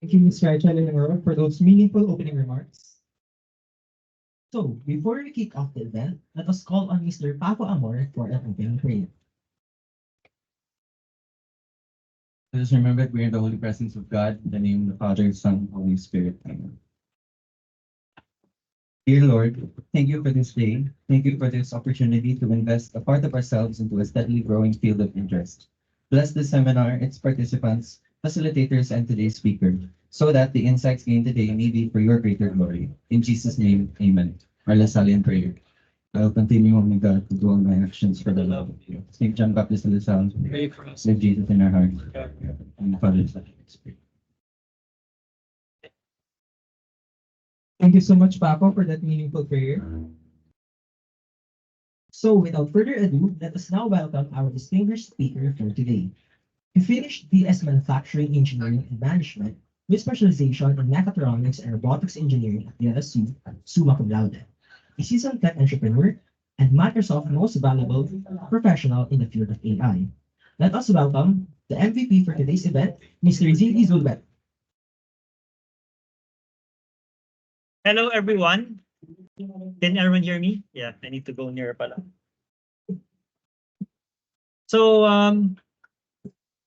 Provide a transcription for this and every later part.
Thank you, Ms. Rachel and Aurora, for those meaningful opening remarks. So, before we kick off the event, let us call on Mr. Paco Amor for an opening prayer. Let us remember that we are in the holy presence of God, in the name of the Father, Son, and Holy Spirit. Amen. Dear Lord, thank you for this day. Thank you for this opportunity to invest a part of ourselves into a steadily growing field of interest. Bless this seminar, its participants, facilitators, and today's speaker, so that the insights gained today may be for your greater glory. In Jesus' name, amen. Our Lasallian prayer. I'll continue, O my God, to do all my actions for the love of you. St. John Baptist de La Salle, Pray for us. live Jesus in our hearts, and the Father, Son, and Spirit. Thank you so much, Paco, for that meaningful prayer. So, without further ado, let us now welcome our distinguished speaker for today. He finished BS Manufacturing Engineering and Management with specialization in mechatronics and robotics engineering at the LSU, summa cum laude. A seasoned tech entrepreneur and Microsoft's most valuable professional in the field of AI. Let us welcome the MVP for today's event, Mr. Ziggy Zulbet. Hello, everyone. Can everyone hear me? Yeah, I need to go nearer pala. So,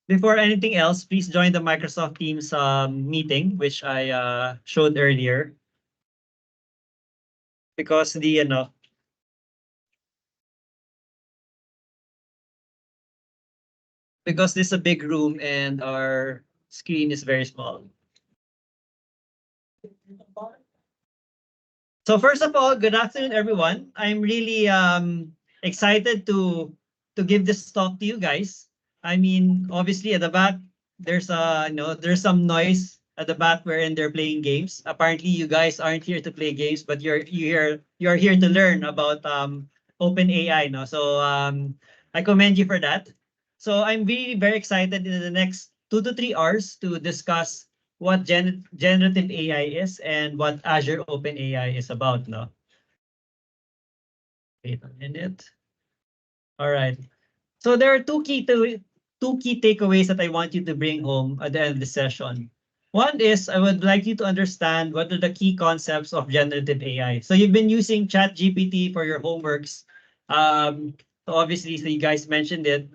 before anything else, please join the Microsoft Teams meeting, which I showed earlier. Because because this is a big room and our screen is very small. So first of all, good afternoon, everyone. I'm really excited to give this talk to you guys. I mean, obviously at the back there's there's some noise at the back wherein they're playing games. Apparently, you guys aren't here to play games, but you're here to learn about OpenAI. No, so I commend you for that. So I'm really very excited in the next 2 to 3 hours to discuss what generative AI is and what Azure OpenAI is about. No, wait a minute. All right. So there are two key takeaways that I want you to bring home at the end of the session. One is I would like you to understand what are the key concepts of generative AI. So you've been using ChatGPT for your homeworks. So obviously, so you guys mentioned it.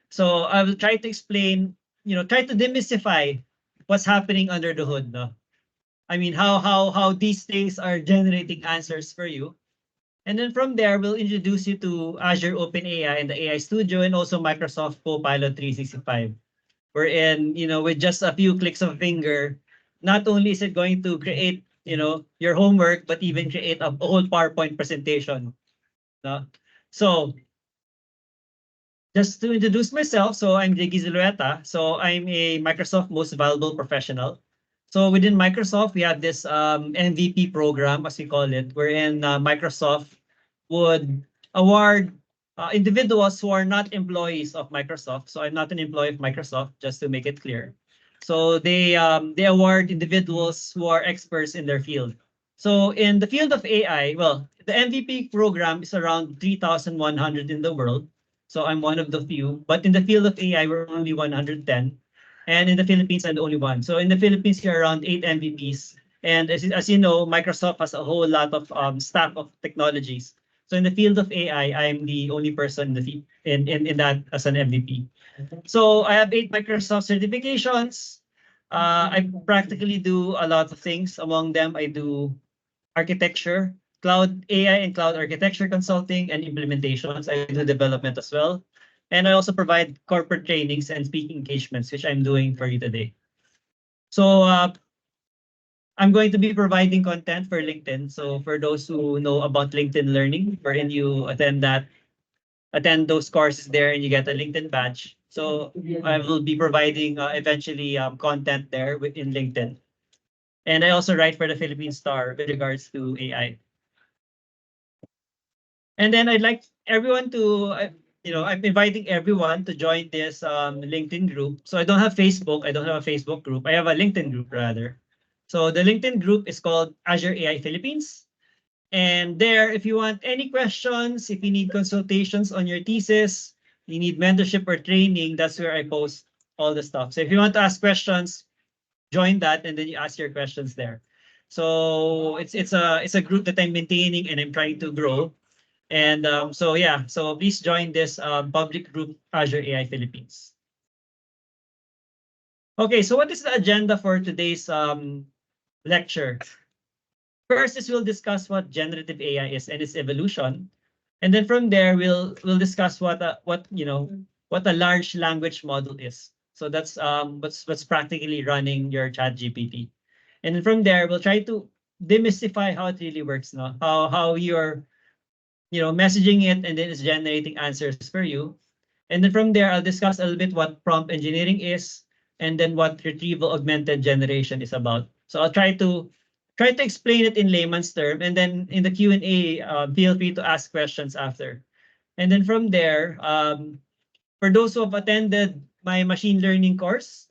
So I will try to explain, try to demystify what's happening under the hood. No? I mean, how these things are generating answers for you. And then from there, we'll introduce you to Azure OpenAI and the AI Studio and also Microsoft Copilot 365. Wherein, with just a few clicks of a finger, not only is it going to create, your homework, but even create a whole PowerPoint presentation. No? So, just to introduce myself, so I'm Jiggy Zulueta. So I'm a Microsoft Most Valuable Professional. So within Microsoft, we have this MVP program, as we call it, wherein Microsoft would award individuals who are not employees of Microsoft. So I'm not an employee of Microsoft, just to make it clear. So they award individuals who are experts in their field. So in the field of AI, well, the MVP program is around 3,100 in the world. So I'm one of the few. But in the field of AI, we're only 110. And in the Philippines, I'm the only one. So in the Philippines, there are around 8 MVPs. And as you know, Microsoft has a whole lot of stack of technologies. So in the field of AI, I'm the only person in that as an MVP. So I have 8 Microsoft certifications. I practically do a lot of things. Among them, I do architecture, cloud AI and cloud architecture consulting and implementations. I do development as well. And I also provide corporate trainings and speaking engagements, which I'm doing for you today. So I'm going to be providing content for LinkedIn. So for those who know about LinkedIn Learning, wherein you attend those courses there and you get a LinkedIn badge. So I will be providing eventually content there within LinkedIn. And I also write for the Philippine Star with regards to AI. And then I'd like everyone to, I'm inviting everyone to join this LinkedIn group. So I don't have Facebook. I don't have a Facebook group. I have a LinkedIn group rather. So the LinkedIn group is called Azure AI Philippines. And there, if you want any questions, if you need consultations on your thesis, you need mentorship or training, that's where I post all the stuff. So if you want to ask questions, join that, and then you ask your questions there. So it's a group that I'm maintaining and I'm trying to grow. And so yeah, so please join this public group, Azure AI Philippines. Okay, so what is the agenda for today's lecture? First is we'll discuss what generative AI is and its evolution, and then from there we'll discuss what a large language model is. So that's what's practically running your Chat GPT, and then from there we'll try to demystify how it really works now, how you're messaging it and then it's generating answers for you. And then from there, I'll discuss a little bit what prompt engineering is, and then what retrieval augmented generation is about. So I'll try to explain it in layman's term, and then in the Q&A, feel free to ask questions after. And then from there, for those who have attended my machine learning course,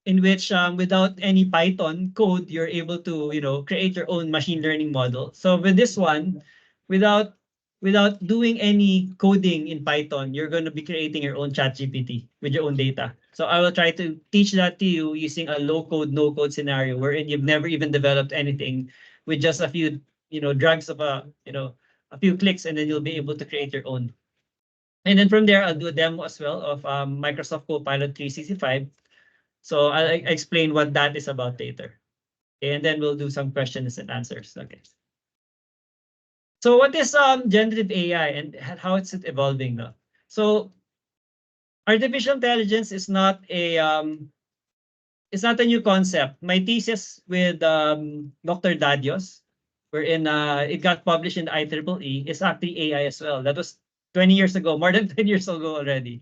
in which without any Python code, you're able to create your own machine learning model. So with this one, without doing any coding in Python, you're going to be creating your own chat GPT with your own data. So I will try to teach that to you using a low code, no code scenario wherein you've never even developed anything with just a few, drags of a few clicks, and then you'll be able to create your own. And then from there, I'll do a demo as well of Microsoft Copilot 365. So I'll explain what that is about later. Okay, and then we'll do some questions and answers. Okay. So what is generative AI and how it's evolving now? So artificial intelligence is not a new concept. My thesis with Dr. Dadios, wherein it got published in the IEEE, is actually AI as well. That was 20 years ago, more than 10 years ago already.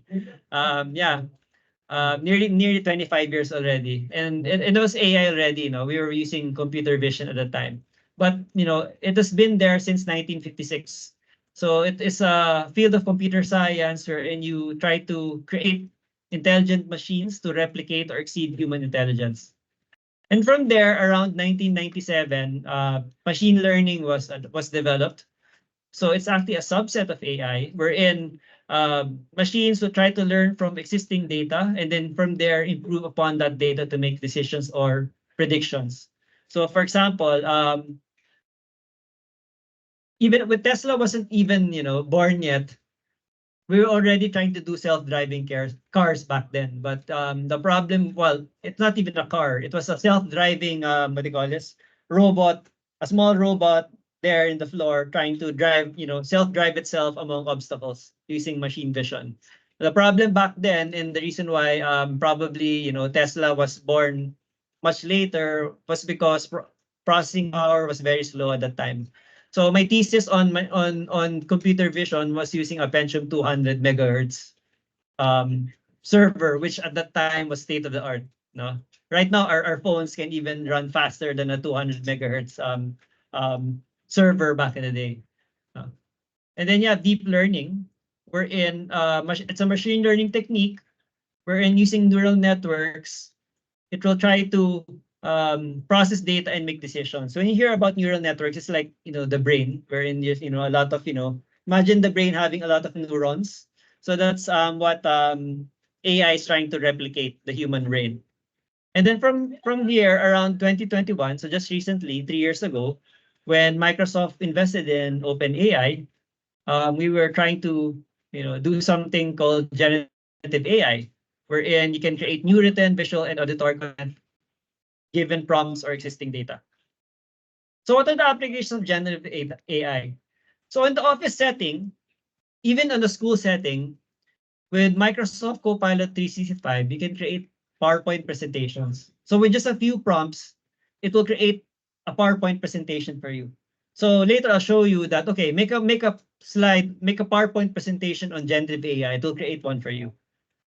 Yeah, nearly 25 years already, and it was AI already. We were using computer vision at the time, but it has been there since 1956. So it is a field of computer science wherein you try to create intelligent machines to replicate or exceed human intelligence. And from there, around 1997, machine learning was developed. So it's actually a subset of AI wherein machines will try to learn from existing data and then from there improve upon that data to make decisions or predictions. So for example, even with Tesla wasn't even born yet, we were already trying to do self-driving cars back then. But the problem, well, it's not even a car. It was a self-driving, what do you call this? Robot, a small robot there in the floor trying to drive, self-drive itself among obstacles using machine vision. The problem back then, and the reason why probably, Tesla was born much later was because processing power was very slow at that time. So my thesis on computer vision was using a Pentium 200 megahertz server, which at that time was state of the art. No, right now our phones can even run faster than a 200 megahertz server back in the day. And then you have deep learning, wherein it's a machine learning technique wherein using neural networks, it will try to process data and make decisions. So when you hear about neural networks, it's like the brain, wherein there's a lot of imagine the brain having a lot of neurons. So that's what AI is trying to replicate the human brain. And then from here around 2021, so just recently, 3 years ago, when Microsoft invested in OpenAI, we were trying to do something called generative AI, wherein you can create new written, visual, and auditory content given prompts or existing data. So what are the applications of generative AI? So in the office setting, even on the school setting, with Microsoft Copilot 365, you can create PowerPoint presentations. So with just a few prompts, it will create a PowerPoint presentation for you. So later I'll show you that, okay, make a slide, make a PowerPoint presentation on generative AI. It will create one for you.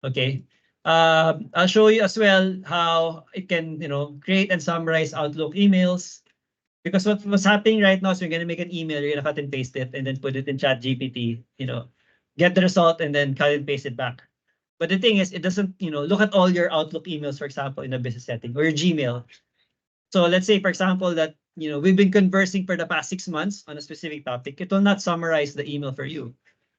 Okay. I'll show you as well how it can, create and summarize Outlook emails. Because what's happening right now is you're going to make an email, you're going to cut and paste it, and then put it in Chat GPT, get the result, and then cut and paste it back. But the thing is, it doesn't, look at all your Outlook emails, for example, in a business setting, or your Gmail. So let's say, for example, that, we've been conversing for the past 6 months on a specific topic. It will not summarize the email for you.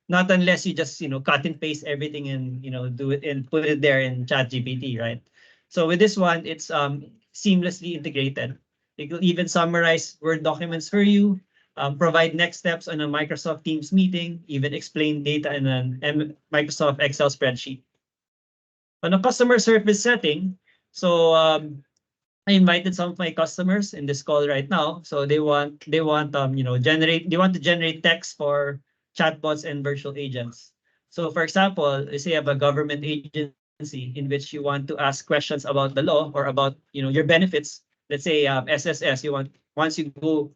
Not unless you just, cut and paste everything and, do it and put it there in Chat GPT, right? So with this one, it's seamlessly integrated. It will even summarize Word documents for you, provide next steps on a Microsoft Teams meeting, even explain data in a Microsoft Excel spreadsheet. On a customer service setting, so I invited some of my customers in this call right now. So they want to generate text for chatbots and virtual agents. So for example, let's say you have a government agency in which you want to ask questions about the law or about your benefits. Let's say SSS. Once you go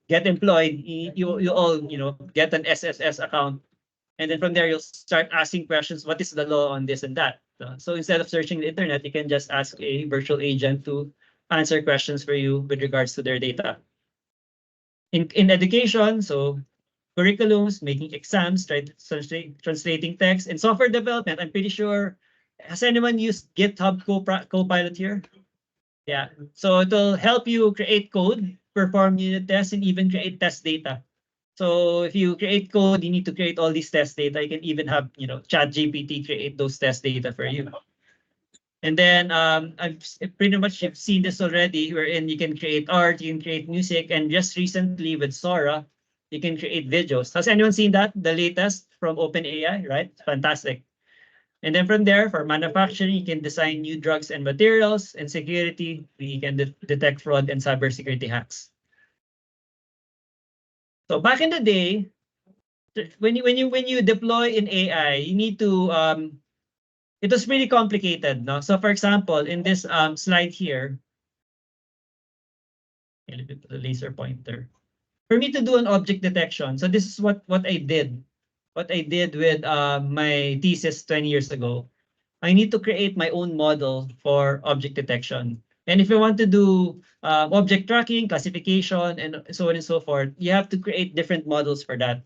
get employed, you all get an SSS account, and then from there you'll start asking questions. What is the law on this and that? So instead of searching the internet, you can just ask a virtual agent to answer questions for you with regards to their data. In education, so curriculums, making exams, translating text, and software development. I'm pretty sure, has anyone used GitHub Copilot here? Yeah. So it'll help you create code, perform unit tests, and even create test data. So if you create code, you need to create all these test data. You can even have, ChatGPT create those test data for you. And then I've pretty much you've seen this already, wherein you can create art, you can create music, and just recently with Sora, you can create videos. Has anyone seen that? The latest from OpenAI, right? Fantastic. And then from there, for manufacturing, you can design new drugs and materials, and security, we can detect fraud and cybersecurity hacks. So back in the day, when you deploy in AI, you need to it was really complicated, no? So for example, in this slide here, a little bit of the laser pointer. For me to do an object detection, so this is what I did. What I did with my thesis 20 years ago. I need to create my own model for object detection. And if you want to do object tracking, classification, and so on and so forth, you have to create different models for that.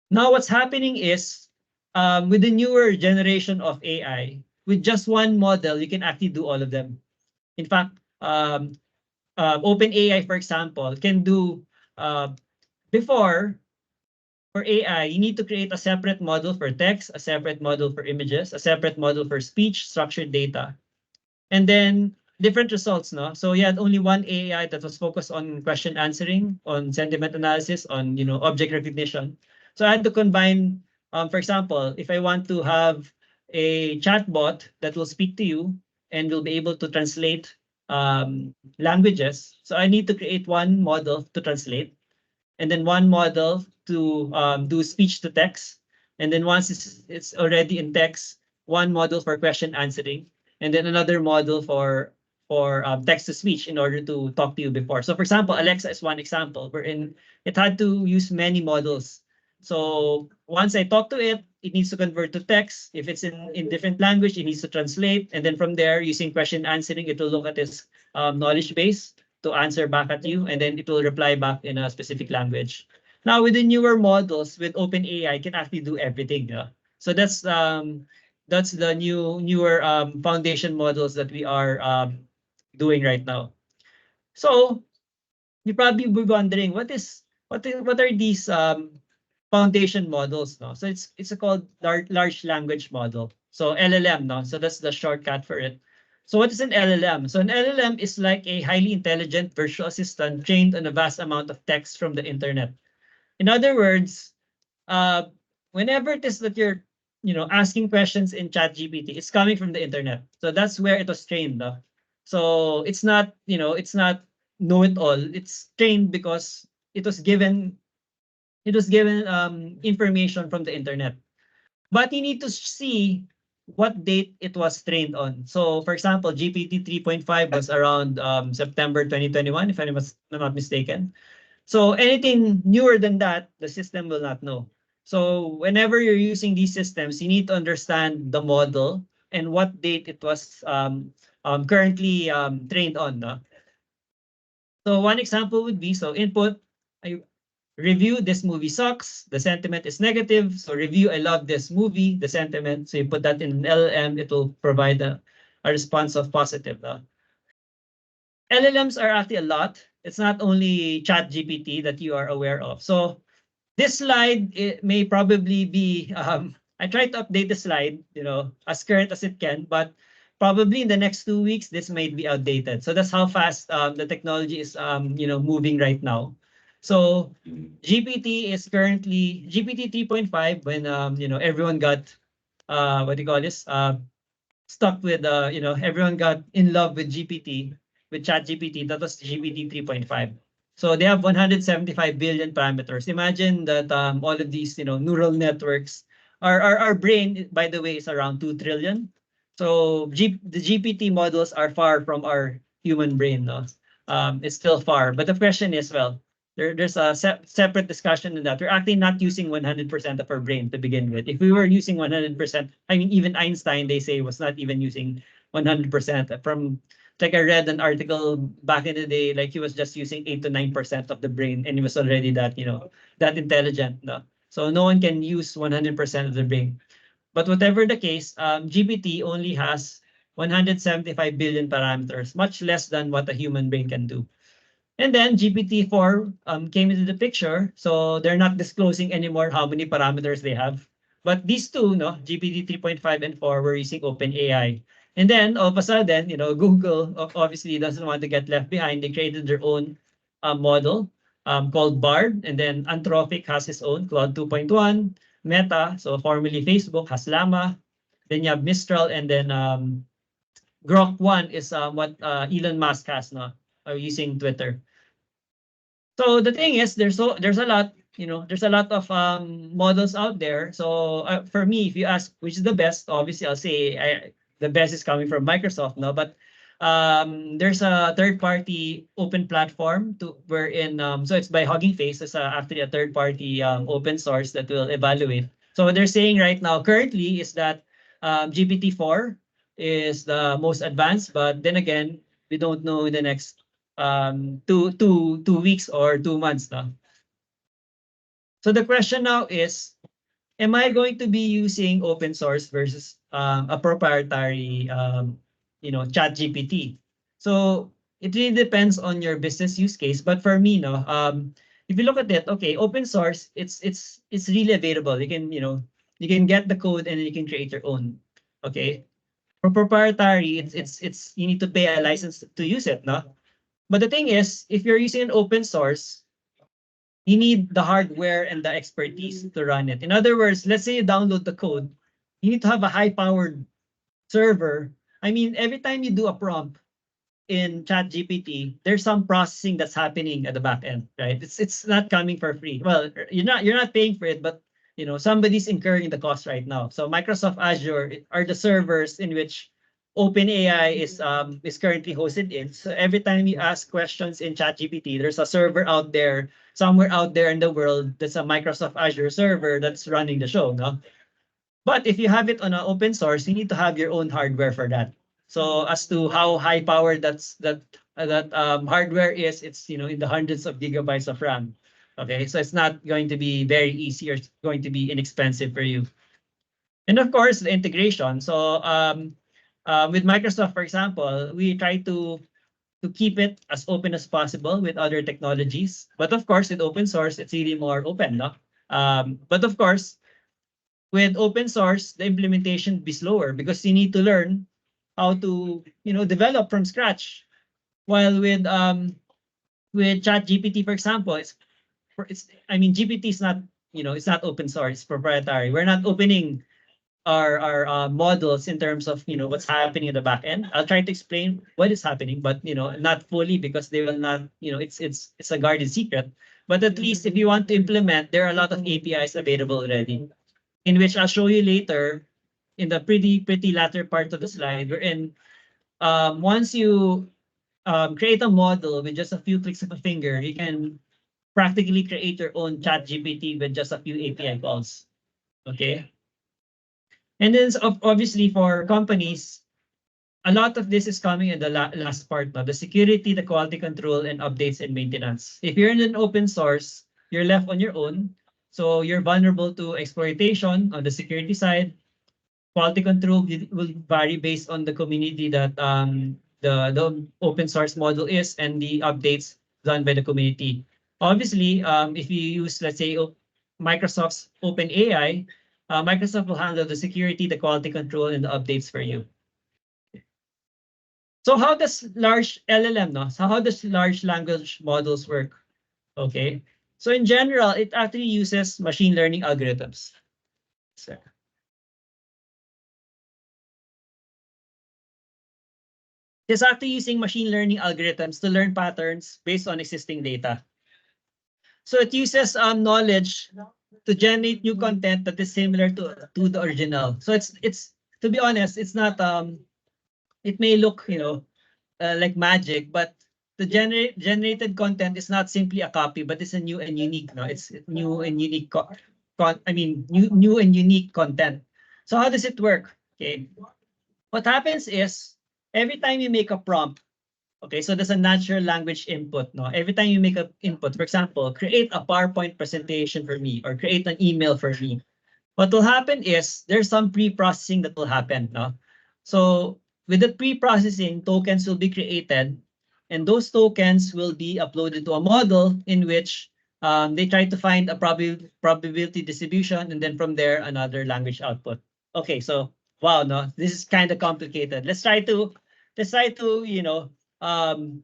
Now, what's happening is with the newer generation of AI, with just one model, you can actually do all of them. In fact, OpenAI, for example, can do before for AI, you need to create a separate model for text, a separate model for images, a separate model for speech, structured data, and then different results. No, so you had only one AI that was focused on question answering, on sentiment analysis, on object recognition. So I had to combine. For example, if I want to have a chatbot that will speak to you and will be able to translate languages, so I need to create one model to translate, and then one model to do speech to text. And then once it's already in text, one model for question answering, and then another model for text to speech in order to talk to you before. So for example, Alexa is one example wherein it had to use many models. So once I talk to it, it needs to convert to text. If it's in different language, it needs to translate. And then from there, using question answering, it will look at this knowledge base to answer back at you, and then it will reply back in a specific language. Now, with the newer models, with OpenAI, it can actually do everything. Yeah? So that's the newer foundation models that we are doing right now. So you probably be wondering what are these foundation models? No, so it's called large language model. So LLM. No, so that's the shortcut for it. So what is an LLM? So an LLM is like a highly intelligent virtual assistant trained on a vast amount of text from the internet. In other words, uh, whenever it is that you're asking questions in ChatGPT, it's coming from the internet. So that's where it was trained. No? So it's not know it all. It's trained because it was given information from the internet. But you need to see what date it was trained on. So for example, GPT 3.5 was around September 2021, if I'm not mistaken. So anything newer than that, the system will not know. So whenever you're using these systems, you need to understand the model and what date it was currently trained on. No? So one example would be, so input, I review, this movie sucks, the sentiment is negative. So review, I love this movie, the sentiment. So you put that in an LLM, it will provide a response of positive. No? LLMs are actually a lot. It's not only ChatGPT that you are aware of. So this slide, it may probably be, I tried to update the slide, as current as it can, but probably in the next 2 weeks, this might be outdated. So that's how fast the technology is, moving right now. So GPT is currently GPT 3.5 when, everyone got, what do you call this? Stuck with, everyone got in love with GPT, with ChatGPT. That was GPT 3.5. So they have 175 billion parameters. Imagine that all of these, neural networks. Our brain, by the way, is around 2 trillion. So the GPT models are far from our human brain. No? It's still far. But the question is, well, there's a separate discussion in that. We're actually not using 100% of our brain to begin with. If we were using 100%, I mean, even Einstein, they say, was not even using 100%. From like I read an article back in the day, like he was just using 8 to 9% of the brain, and he was already that, that intelligent. No? So no one can use 100% of the brain. But whatever the case, GPT only has 175 billion parameters, much less than what a human brain can do. And then GPT-4 came into the picture, so they're not disclosing anymore how many parameters they have. But these two, no, GPT 3.5 and 4, were using OpenAI. And then all of a sudden, Google obviously doesn't want to get left behind. They created their own model called Bard, and then Anthropic has his own Claude 2.1. Meta, so formerly Facebook, has Llama. Then you have Mistral, and then Grok 1 is what Elon Musk has, no, using Twitter. So the thing is, there's a lot, there's a lot of models out there. So for me, if you ask which is the best, obviously I'll say the best is coming from Microsoft, no. But there's a third-party open platform to wherein so it's by Hugging Face. It's actually a third-party open source that will evaluate. So what they're saying right now currently is that GPT-4 is the most advanced, but then again, we don't know in the next 2 weeks or 2 months now. So the question now is, am I going to be using open source versus a proprietary, chat GPT? So it really depends on your business use case. But for me, no, if you look at it, okay, open source, it's really available. You can get the code and you can create your own. Okay. For proprietary, it's you need to pay a license to use it, no? But the thing is, if you're using an open source, you need the hardware and the expertise to run it. In other words, let's say you download the code, you need to have a high-powered server. I mean, every time you do a prompt in ChatGPT, there's some processing that's happening at the back end, right? It's not coming for free. Well, you're not paying for it, but somebody's incurring the cost right now. So Microsoft Azure are the servers in which OpenAI is currently hosted in. So every time you ask questions in ChatGPT, there's a server out there, somewhere out there in the world, that's a Microsoft Azure server that's running the show, no? But if you have it on an open source, you need to have your own hardware for that. So as to how high powered that hardware is, it's in the hundreds of gigabytes of RAM. Okay, so it's not going to be very easy or it's going to be inexpensive for you. And of course, the integration. So with Microsoft, for example, we try to keep it as open as possible with other technologies. But of course, with open source, it's really more open, no? But of course, with open source, the implementation will be slower because you need to learn how to, develop from scratch. While with ChatGPT, for example, I mean, GPT is not, it's not open source, it's proprietary. We're not opening our models in terms of what's happening in the back end. I'll try to explain what is happening, but not fully because they will not, it's a guarded secret. But at least if you want to implement, there are a lot of APIs available already, in which I'll show you later in the pretty latter part of the slide. Wherein once you create a model with just a few clicks of a finger, you can practically create your own chat GPT with just a few API calls. Okay. And then obviously for companies, a lot of this is coming in the last part, no? The security, the quality control, and updates and maintenance. If you're in an open source, you're left on your own. So you're vulnerable to exploitation on the security side. Quality control will vary based on the community that the open source model is and the updates done by the community. Obviously, if you use, let's say, Microsoft's OpenAI, Microsoft will handle the security, the quality control, and the updates for you. So how does large LLM, no? So how does large language models work? Okay. So in general, it actually uses machine learning algorithms. So it's actually using machine learning algorithms to learn patterns based on existing data. So it uses knowledge to generate new content that is similar to the original. So it's to be honest, it's not it may look, like magic, but the generated content is not simply a copy, but it's a new and unique. No, it's new and unique. New and unique content. So how does it work? Okay, what happens is every time you make a prompt. Okay, so there's a natural language input. No, every time you make an input, for example, create a PowerPoint presentation for me or create an email for me. What will happen is there's some pre-processing that will happen. No? So with the pre-processing, tokens will be created, and those tokens will be uploaded to a model in which they try to find a probability distribution, and then from there another language output. Okay, so wow, no, this is kind of complicated. Let's try to how do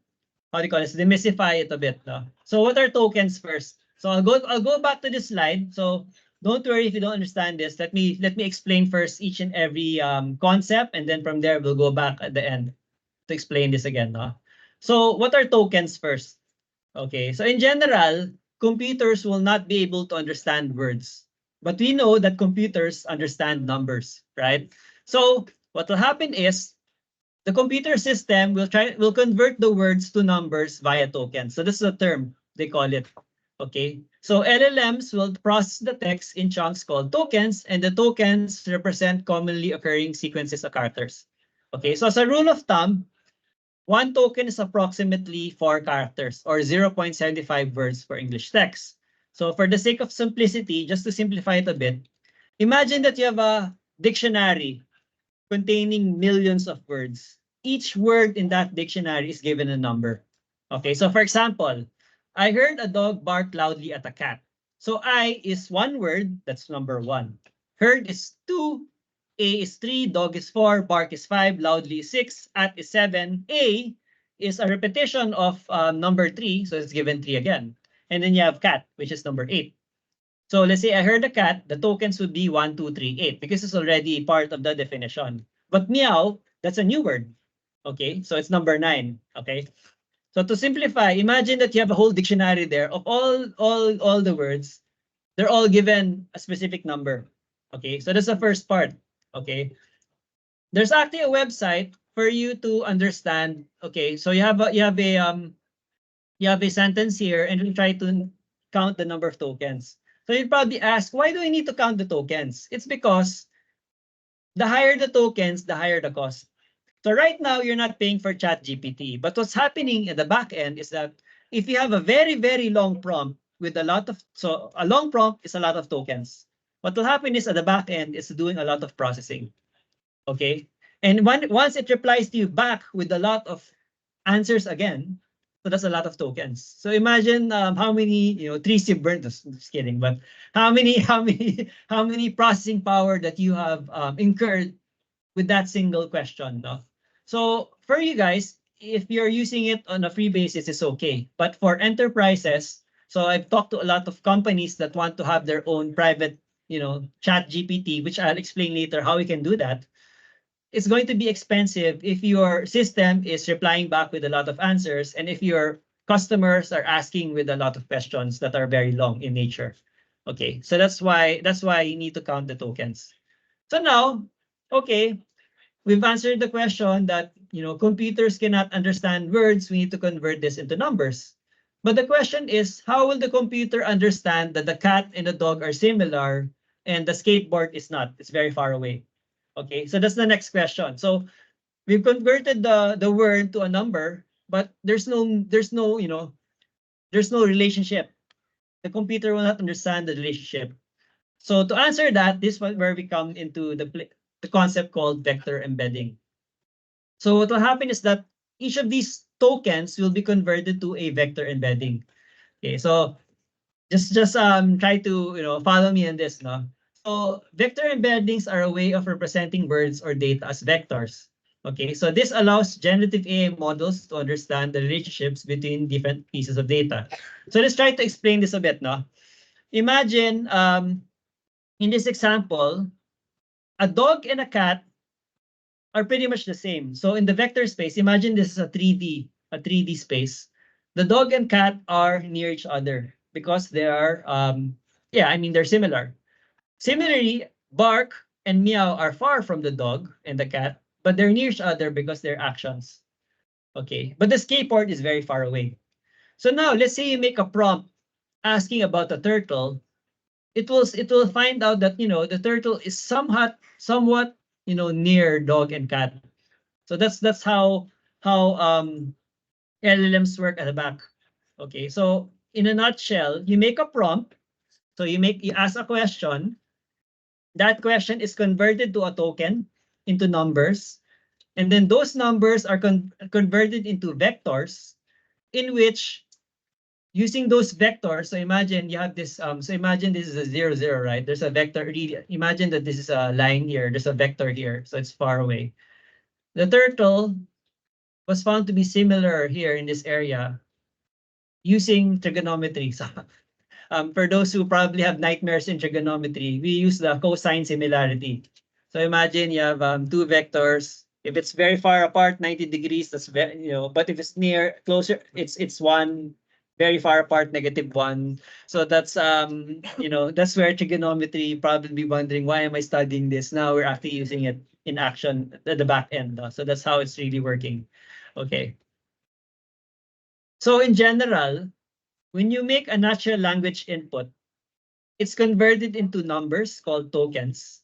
you call this? Demystify it a bit. No? So what are tokens first? So I'll go back to this slide. So don't worry if you don't understand this. Let me explain first each and every concept, and then from there we'll go back at the end to explain this again. No? So what are tokens first? Okay, so in general, computers will not be able to understand words, but we know that computers understand numbers, right? So what will happen is the computer system will convert the words to numbers via tokens. So this is a term they call it. Okay. So LLMs will process the text in chunks called tokens, and the tokens represent commonly occurring sequences of characters. Okay. So as a rule of thumb, one token is approximately 4 characters or 0.75 words for English text. So for the sake of simplicity, just to simplify it a bit, imagine that you have a dictionary containing millions of words. Each word in that dictionary is given a number. Okay, so for example, I heard a dog bark loudly at a cat. So I is one word, that's number one. Heard is two, a is three, dog is four, bark is five, loudly is six, at is seven. A is a repetition of number three, so it's given three again. And then you have cat, which is number eight. So let's say I heard a cat, the tokens would be 1, 2, 3, 8 because it's already part of the definition. But meow, that's a new word. Okay, so it's number 9. Okay. So to simplify, imagine that you have a whole dictionary there of all the words. They're all given a specific number. Okay, so that's the first part. Okay. There's actually a website for you to understand. Okay, so you have a sentence here and you try to count the number of tokens. So you'd probably ask, why do I need to count the tokens? It's because the higher the tokens, the higher the cost. So right now, you're not paying for ChatGPT. But what's happening at the back end is that if you have a very, very long prompt with so a long prompt is a lot of tokens. What will happen is at the back end, it's doing a lot of processing. Okay. And once it replies to you back with a lot of answers again, so that's a lot of tokens. So imagine how many, trees you burnt. Just kidding, but how many processing power that you have incurred with that single question. No? So for you guys, if you're using it on a free basis, it's okay. But for enterprises, so I've talked to a lot of companies that want to have their own private, chat GPT, which I'll explain later how we can do that. It's going to be expensive if your system is replying back with a lot of answers and if your customers are asking with a lot of questions that are very long in nature. Okay, so that's why you need to count the tokens. So now, okay, we've answered the question that computers cannot understand words. We need to convert this into numbers. But the question is, how will the computer understand that the cat and the dog are similar and the skateboard is not? It's very far away. Okay, so that's the next question. So we've converted the word to a number, but there's no relationship. The computer will not understand the relationship. So to answer that, this is where we come into the concept called vector embedding. So what will happen is that each of these tokens will be converted to a vector embedding. Okay, so just try to follow me in this, no? So vector embeddings are a way of representing words or data as vectors. Okay, so this allows generative AI models to understand the relationships between different pieces of data. So let's try to explain this a bit, no? Imagine in this example, a dog and a cat are pretty much the same. So in the vector space, imagine this is a 3D space. The dog and cat are near each other because they are, yeah, I mean, they're similar. Similarly, bark and meow are far from the dog and the cat, but they're near each other because they're actions. Okay, but the skateboard is very far away. So now let's say you make a prompt asking about a turtle. It will find out that the turtle is somewhat near dog and cat. So that's how LLMs work at the back. Okay, so in a nutshell, you make a prompt. So you ask a question. That question is converted to a token into numbers, and then those numbers are converted into vectors, in which using those vectors. So imagine you have this. So imagine this is a 0, 0, right? There's a vector. Imagine that this is a line here. There's a vector here, so it's far away. The turtle was found to be similar here in this area using trigonometry. So, for those who probably have nightmares in trigonometry, we use the cosine similarity. So imagine you have two vectors. If it's very far apart, 90 degrees, that's but if it's near, closer, it's one very far apart, -1. So that's where trigonometry probably be wondering, why am I studying this? Now we're actually using it in action at the back end. So that's how it's really working. Okay. So in general, when you make a natural language input, it's converted into numbers called tokens.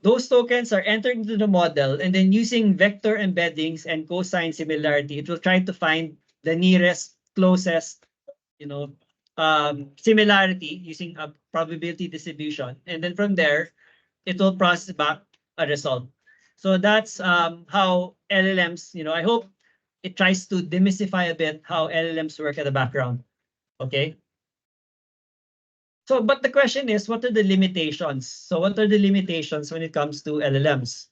Those tokens are entered into the model, and then using vector embeddings and cosine similarity, it will try to find the nearest, closest, similarity using a probability distribution. And then from there, it will process back a result. So that's how LLMs, I hope it tries to demystify a bit how LLMs work at the background. Okay. So, but the question is, what are the limitations? So what are the limitations when it comes to LLMs?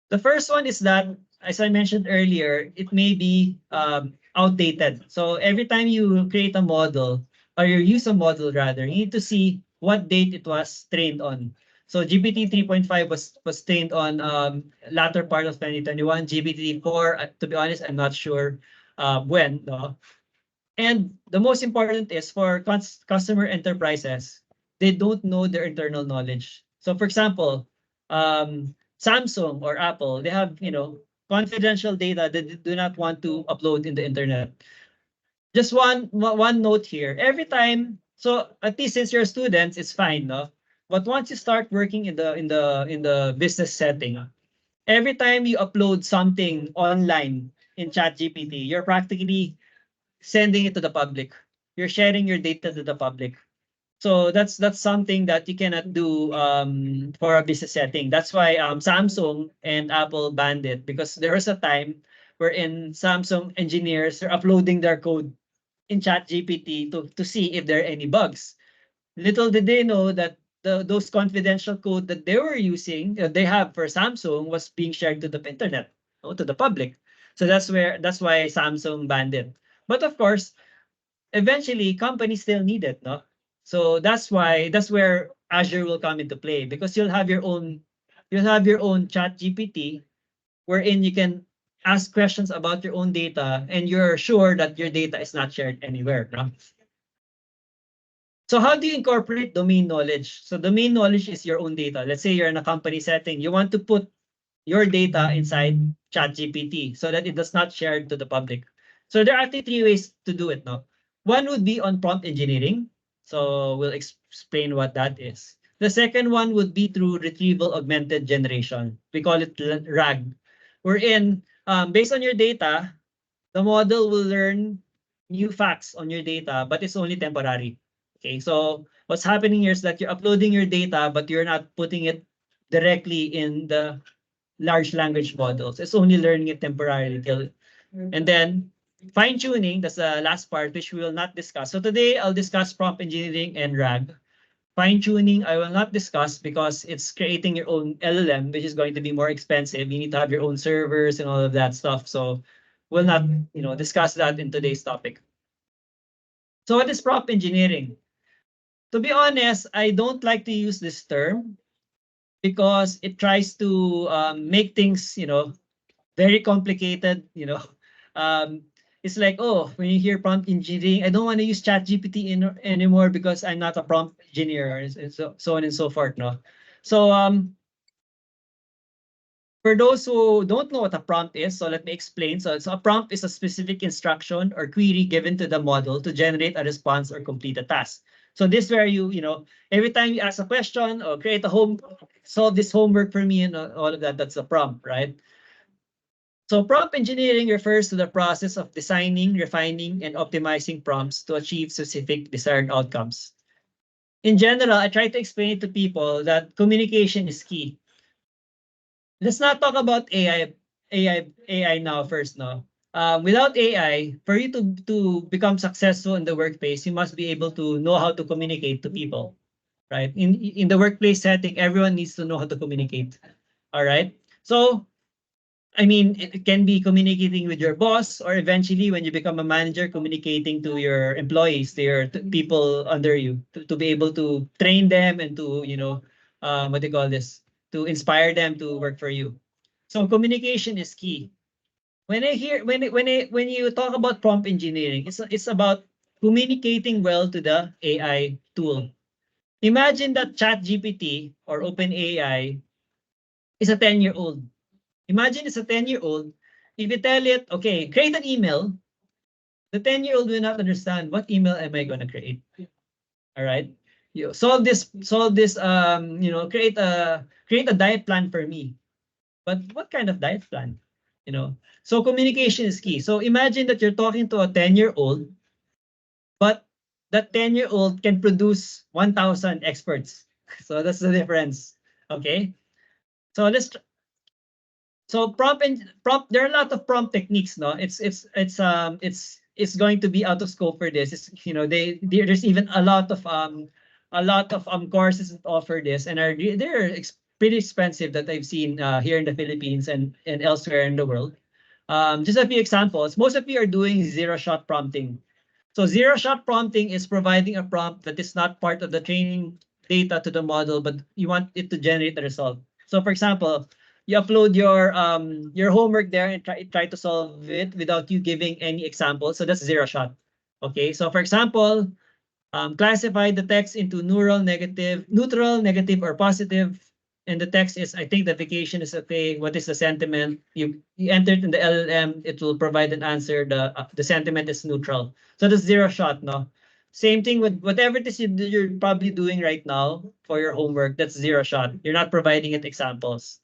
The first one is that, as I mentioned earlier, it may be outdated. So every time you create a model, or you use a model rather, you need to see what date it was trained on. So GPT 3.5 was trained on latter part of 2021. GPT 4, to be honest, I'm not sure when. No? And the most important is for customer enterprises, they don't know their internal knowledge. So for example, Samsung or Apple, they have, confidential data that they do not want to upload in the internet. Just one note here. Every time, so at least since you're students, it's fine, no? But once you start working in the business setting, every time you upload something online in ChatGPT, you're practically sending it to the public. You're sharing your data to the public. So that's something that you cannot do for a business setting. That's why Samsung and Apple banned it, because there was a time wherein Samsung engineers are uploading their code in ChatGPT to see if there are any bugs. Little did they know that those confidential code that they were using, they have for Samsung, was being shared to the internet, to the public. So that's why Samsung banned it. But of course, eventually companies still need it, no? So that's where Azure will come into play, because you'll have your own chat GPT, wherein you can ask questions about your own data, and you're sure that your data is not shared anywhere, no? So how do you incorporate domain knowledge? So domain knowledge is your own data. Let's say you're in a company setting, you want to put your data inside ChatGPT so that it does not share to the public. So there are actually three ways to do it now. One would be on prompt engineering. So we'll explain what that is. The second one would be through retrieval augmented generation. We call it RAG. Wherein, based on your data, the model will learn new facts on your data, but it's only temporary. Okay, so what's happening here is that you're uploading your data, but you're not putting it directly in the large language models. It's only learning it temporarily till, and then fine tuning. That's the last part, which we will not discuss. So today I'll discuss prompt engineering and RAG. Fine-tuning, I will not discuss because it's creating your own LLM, which is going to be more expensive. You need to have your own servers and all of that stuff. So we'll not, discuss that in today's topic. So what is prompt engineering? To be honest, I don't like to use this term because it tries to make things, very complicated. Um, it's like, oh, when you hear prompt engineering, I don't want to use ChatGPT anymore because I'm not a prompt engineer, and so on and so forth. No, so for those who don't know what a prompt is, so let me explain. So a prompt is a specific instruction or query given to the model to generate a response or complete a task. So this where every time you ask a question or create a solve this homework for me and all of that, that's a prompt, right? So prompt engineering refers to the process of designing, refining, and optimizing prompts to achieve specific desired outcomes. In general, I try to explain to people that communication is key. Let's not talk about AI now first, no. Without AI, for you to become successful in the workplace, you must be able to know how to communicate to people, right? In the workplace setting, everyone needs to know how to communicate. All right. So I mean, it can be communicating with your boss, or eventually, when you become a manager, communicating to your employees, to your people under you, to be able to train them and to, what do you call this, to inspire them to work for you. So communication is key. When you talk about prompt engineering, it's about communicating well to the AI tool. Imagine that ChatGPT or OpenAI is a 10-year-old. Imagine it's a 10-year-old. If you tell it, okay, create an email, the 10-year-old will not understand what email am I going to create. All right. You solve this, create a diet plan for me. But what kind of diet plan? So communication is key. So imagine that you're talking to a 10-year-old, but that 10-year-old can produce 1,000 experts. So that's the difference. Okay. So prompt, there are a lot of prompt techniques, no? It's going to be out of scope for this. There's even a lot of courses that offer this, and they're pretty expensive that I've seen here in the Philippines and elsewhere in the world. Just a few examples. Most of you are doing zero-shot prompting. So zero-shot prompting is providing a prompt that is not part of the training data to the model, but you want it to generate the result. So for example, you upload your homework there and try to solve it without you giving any examples. So that's zero-shot. Okay, so for example, classify the text into neutral, negative, or positive. And the text is, I think the vacation is okay. What is the sentiment? You enter it in the LLM, it will provide an answer. The sentiment is neutral. So that's zero-shot, no? Same thing with whatever it is you're probably doing right now for your homework. That's zero-shot. You're not providing it examples.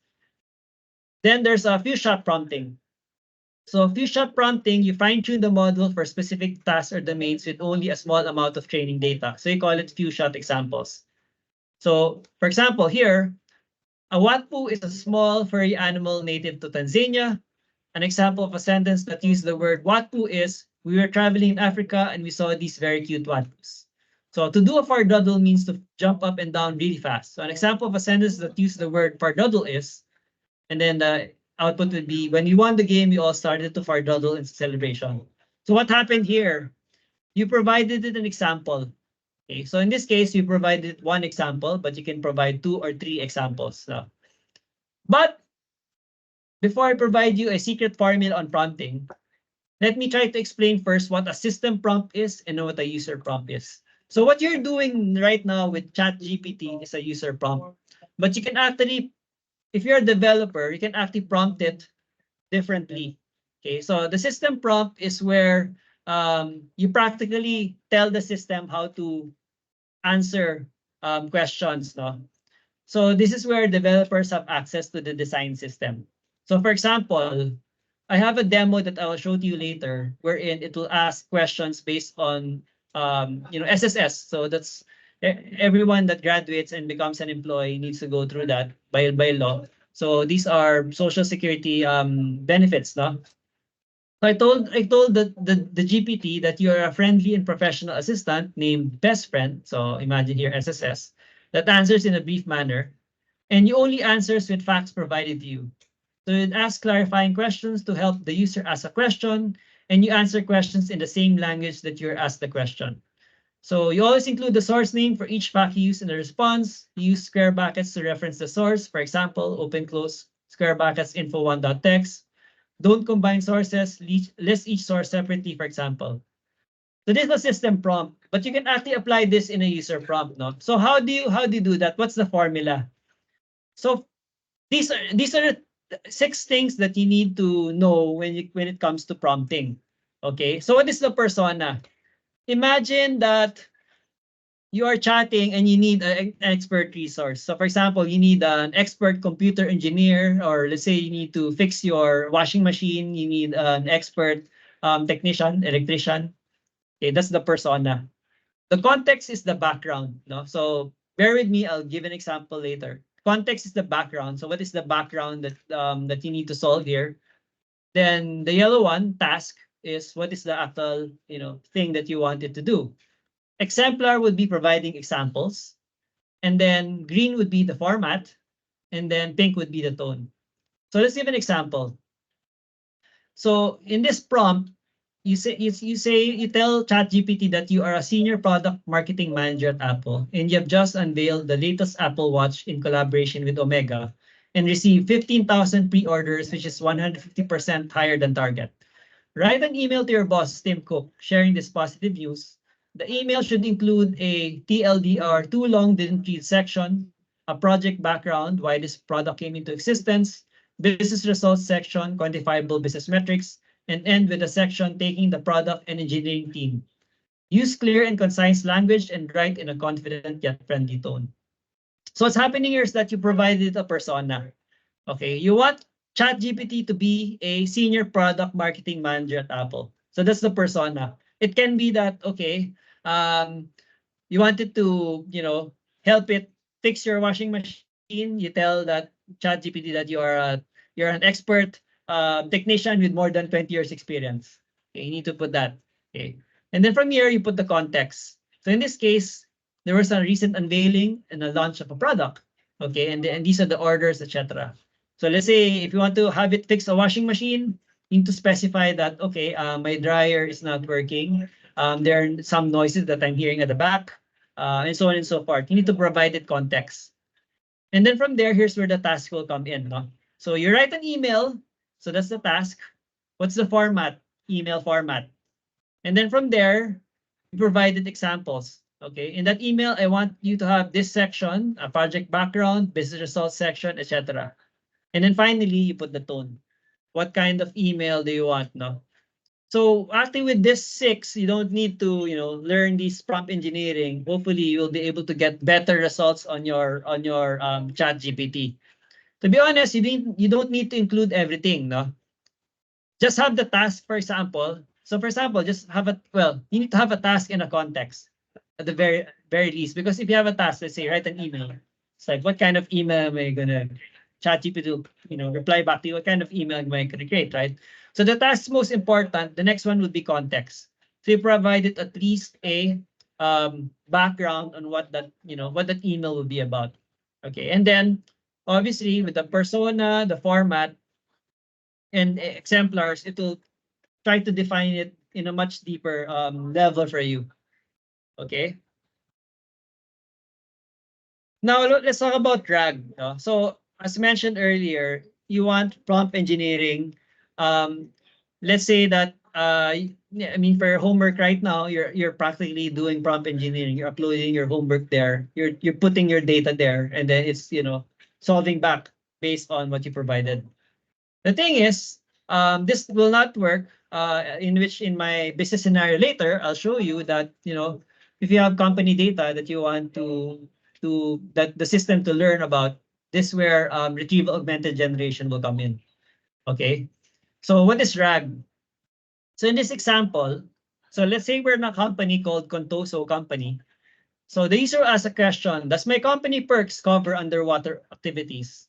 Then there's a few-shot prompting. So few-shot prompting, you fine-tune the model for specific tasks or domains with only a small amount of training data. So you call it few-shot examples. So for example, here, a watpu is a small furry animal native to Tanzania. An example of a sentence that uses the word watpu is, we were traveling in Africa and we saw these very cute watpus. So to do a fardoddle means to jump up and down really fast. So an example of a sentence that uses the word fardoddle is, and then the output would be, when you won the game, you all started to fardoddle in celebration. So what happened here? You provided it an example. Okay, so in this case, you provided one example, but you can provide 2 or 3 examples. No? But before I provide you a secret formula on prompting, let me try to explain first what a system prompt is and what a user prompt is. So what you're doing right now with ChatGPT is a user prompt. But you can actually, if you're a developer, you can actually prompt it differently. Okay, so the system prompt is where you practically tell the system how to answer questions. No? So this is where developers have access to the design system. So for example, I have a demo that I will show to you later, wherein it will ask questions based on SSS. So that's everyone that graduates and becomes an employee needs to go through that by law. So these are social security benefits, no? So I told the GPT that you are a friendly and professional assistant named best friend. So imagine here SSS. that answers in a brief manner, and you only answers with facts provided to you. So it asks clarifying questions to help the user ask a question, and you answer questions in the same language that you're asked the question. So you always include the source name for each fact you use in the response. You use square brackets to reference the source. For example, open close square brackets info1.txt. Don't combine sources, list each source separately, for example. So this is a system prompt, but you can actually apply this in a user prompt, no? So how do you do that? What's the formula? So these are the 6 things that you need to know when it comes to prompting. Okay, so what is the persona? Imagine that you are chatting and you need an expert resource. So for example, you need an expert computer engineer, or let's say you need to fix your washing machine, you need an expert technician, electrician. Okay, that's the persona. The context is the background. No? So bear with me, I'll give an example later. Context is the background. So what is the background that you need to solve here? Then the yellow one, task, is what is the actual thing that you wanted to do. Exemplar would be providing examples, and then green would be the format, and then pink would be the tone. So let's give an example. So in this prompt, you tell ChatGPT that you are a senior product marketing manager at Apple, and you have just unveiled the latest Apple Watch in collaboration with Omega, and received 15,000 pre-orders, which is 150% higher than target. Write an email to your boss, Tim Cook, sharing this positive news. The email should include a TLDR, too long didn't read section, a project background, why this product came into existence, business results section, quantifiable business metrics, and end with a section taking the product and engineering team. Use clear and concise language and write in a confident yet friendly tone. So what's happening here is that you provided a persona. Okay, you want ChatGPT to be a senior product marketing manager at Apple. So that's the persona. It can be that, okay, you wanted to, help it fix your washing machine. You tell that ChatGPT that you're an expert technician with more than 20 years experience. Okay, you need to put that. Okay, and then from here you put the context. So in this case, there was a recent unveiling and a launch of a product. Okay, and these are the orders, etc. So let's say if you want to have it fix a washing machine, you need to specify that, okay, my dryer is not working. There are some noises that I'm hearing at the back, and so on and so forth. You need to provide it context. And then from there, here's where the task will come in. No? So you write an email. So that's the task. What's the format? Email format. And then from there, you provided examples. Okay, in that email, I want you to have this section, a project background, business results section, etc. And then finally, you put the tone. What kind of email do you want? No. So actually with this 6, you don't need to, learn this prompt engineering. Hopefully you'll be able to get better results on your chat GPT. To be honest, you don't need to include everything, no? Just have the task, for example. So for example, just have you need to have a task in a context at the very least. Because if you have a task, let's say write an email. It's like, what kind of email am I gonna ChatGPT to, reply back to you? What kind of email am I gonna create, right? So the task most important, the next one would be context. So you provided at least a background on what that email will be about. Okay, and then obviously with the persona, the format, and exemplars, it will try to define it in a much deeper level for you. Okay. Now let's talk about RAG. No? So as mentioned earlier, you want prompt engineering. Let's say that for homework right now, you're practically doing prompt engineering. You're uploading your homework there. You're putting your data there, and then it's solving back based on what you provided. The thing is, this will not work. In my business scenario later, I'll show you that if you have company data that you want that the system to learn about, this where retrieval augmented generation will come in. Okay, so what is RAG? So in this example, so let's say we're in a company called Contoso Company. So the user asks a question: does my company perks cover underwater activities?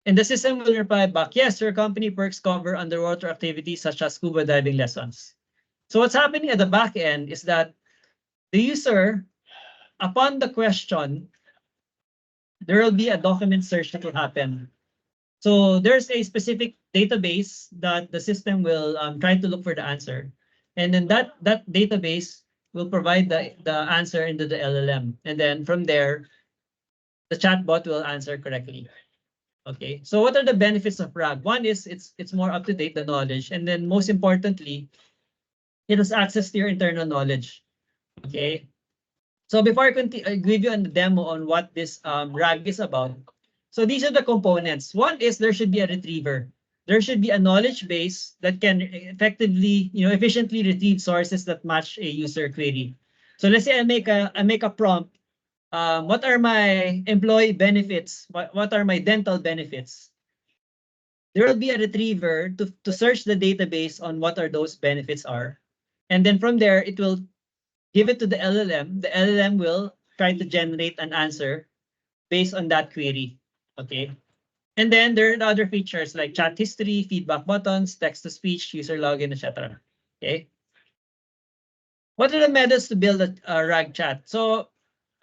And the system will reply back, yes, your company perks cover underwater activities such as scuba diving lessons. So what's happening at the back end is that the user, upon the question, there will be a document search that will happen. So there's a specific database that the system will try to look for the answer. And then that database will provide the answer into the LLM. And then from there, the chatbot will answer correctly. Okay. So what are the benefits of RAG? One is it's more up to date, the knowledge. And then most importantly, it has access to your internal knowledge. Okay. So before I give you a demo on what this RAG is about, so these are the components. One is there should be a retriever. There should be a knowledge base that can effectively, efficiently retrieve sources that match a user query. So let's say I make a prompt. What are my employee benefits? What are my dental benefits? There will be a retriever to search the database on what are those benefits are. And then from there, it will give it to the LLM. The LLM will try to generate an answer based on that query. Okay. And then there are other features like chat history, feedback buttons, text to speech, user login, etc. Okay. What are the methods to build a RAG chat? So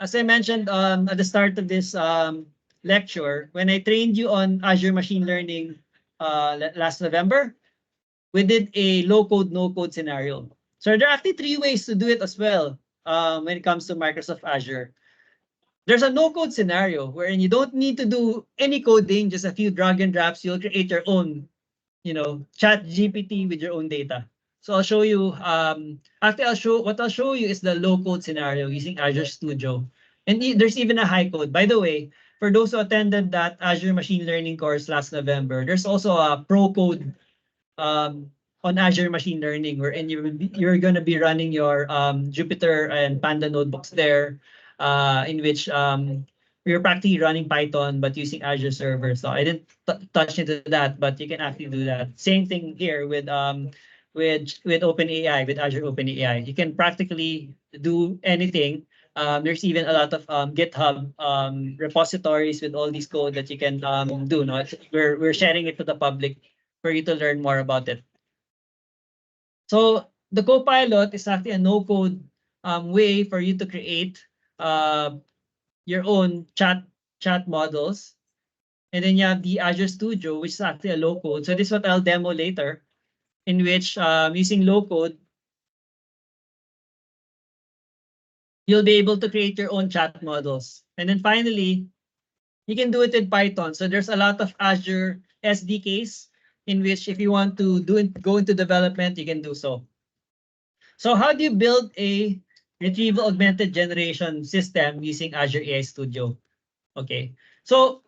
as I mentioned at the start of this lecture, when I trained you on Azure Machine Learning last November, we did a low-code, no-code scenario. So there are actually 3 ways to do it as well when it comes to Microsoft Azure. There's a no-code scenario wherein you don't need to do any coding, just a few drag and drops. You'll create your own, chat GPT with your own data. So I'll show you. Actually, I'll show you is the low-code scenario using Azure Studio, and there's even a high code. By the way, for those who attended that Azure Machine Learning course last November, there's also a pro code um, on Azure Machine Learning, wherein you're going to be running your Jupyter and Panda notebooks there, in which you're practically running Python but using Azure Server. So I didn't touch into that, but you can actually do that. Same thing here with OpenAI, with Azure OpenAI. You can practically do anything. There's even a lot of GitHub repositories with all these code that you can do. No, we're sharing it to the public for you to learn more about it. So the Copilot is actually a no-code way for you to create your own chat models. And then you have the Azure Studio, which is actually a low-code. So this is what I'll demo later, in which using low-code, you'll be able to create your own chat models. And then finally, you can do it in Python. So there's a lot of Azure SDKs in which if you want to go into development, you can do so. So how do you build a retrieval augmented generation system using Azure AI Studio? Okay. So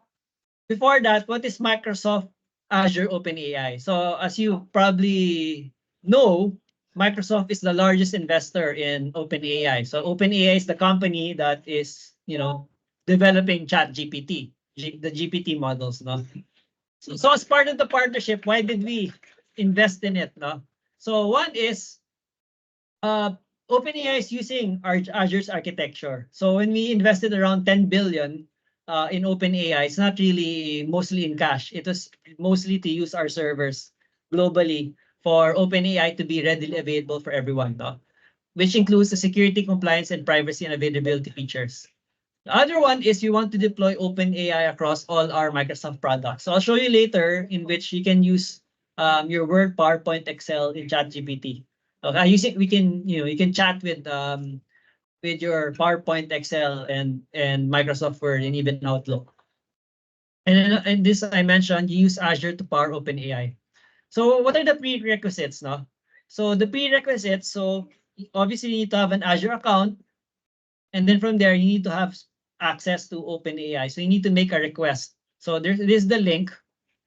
before that, what is Microsoft Azure OpenAI? So as you probably know, Microsoft is the largest investor in OpenAI. So OpenAI is the company that is, developing ChatGPT, the GPT models, no? So as part of the partnership, why did we invest in it, no? So one is uh, OpenAI is using Azure's architecture. So when we invested around 10 billion in OpenAI, it's not really mostly in cash. It was mostly to use our servers globally for OpenAI to be readily available for everyone, no? Which includes the security, compliance, and privacy and availability features. The other one is you want to deploy OpenAI across all our Microsoft products. So I'll show you later in which you can use your Word, PowerPoint, Excel in ChatGPT. Okay, we can, you can chat with your PowerPoint, Excel, and Microsoft Word, and even Outlook. And then and this I mentioned, you use Azure to power OpenAI. So what are the prerequisites, no? So the prerequisites, so obviously you need to have an Azure account, and then from there you need to have access to OpenAI. So you need to make a request. So this is the link.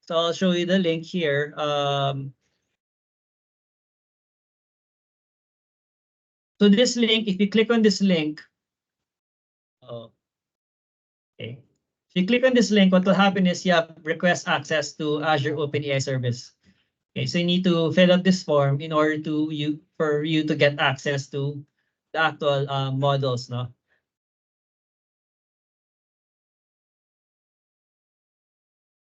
So I'll show you the link here. So this link, if you click on this link, oh, okay. If you click on this link, what will happen is you have request access to Azure OpenAI service. Okay, so you need to fill out this form in order for you to get access to the actual models, no?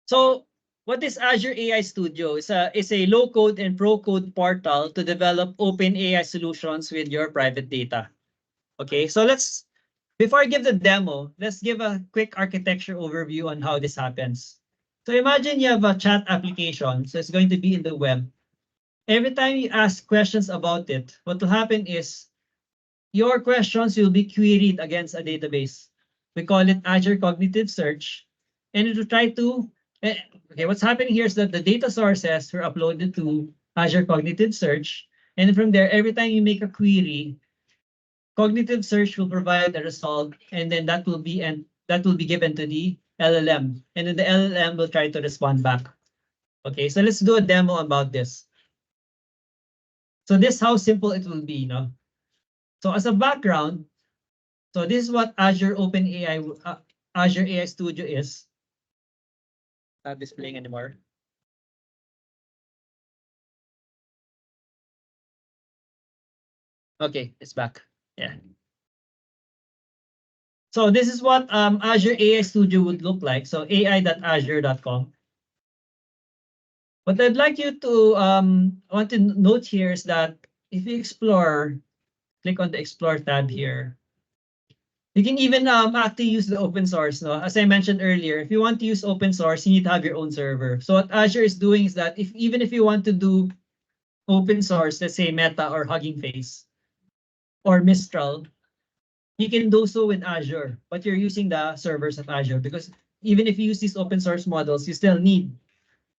So what is Azure AI Studio? It's a low-code and pro-code portal to develop open AI solutions with your private data. Okay, so before I give the demo, let's give a quick architecture overview on how this happens. So imagine you have a chat application, so it's going to be in the web. Every time you ask questions about it, what will happen is your questions will be queried against a database. We call it Azure Cognitive Search. And it will try to, okay, what's happening here is that the data sources were uploaded to Azure Cognitive Search. And from there, every time you make a query, Cognitive Search will provide a result, and then that will be given to the LLM. And then the LLM will try to respond back. Okay, so let's do a demo about this. So this is how simple it will be, no? So as a background, so this is what Azure OpenAI, Azure AI Studio is. Not displaying anymore. Okay, it's back. Yeah. So this is what Azure AI Studio would look like. So ai.azure.com. What I'd like you to want to note here is that if you explore, click on the Explore tab here. You can even actually use the open source. No? As I mentioned earlier, if you want to use open source, you need to have your own server. So what Azure is doing is that even if you want to do open source, let's say Meta or Hugging Face or Mistral, you can do so with Azure, but you're using the servers of Azure because even if you use these open source models, you still need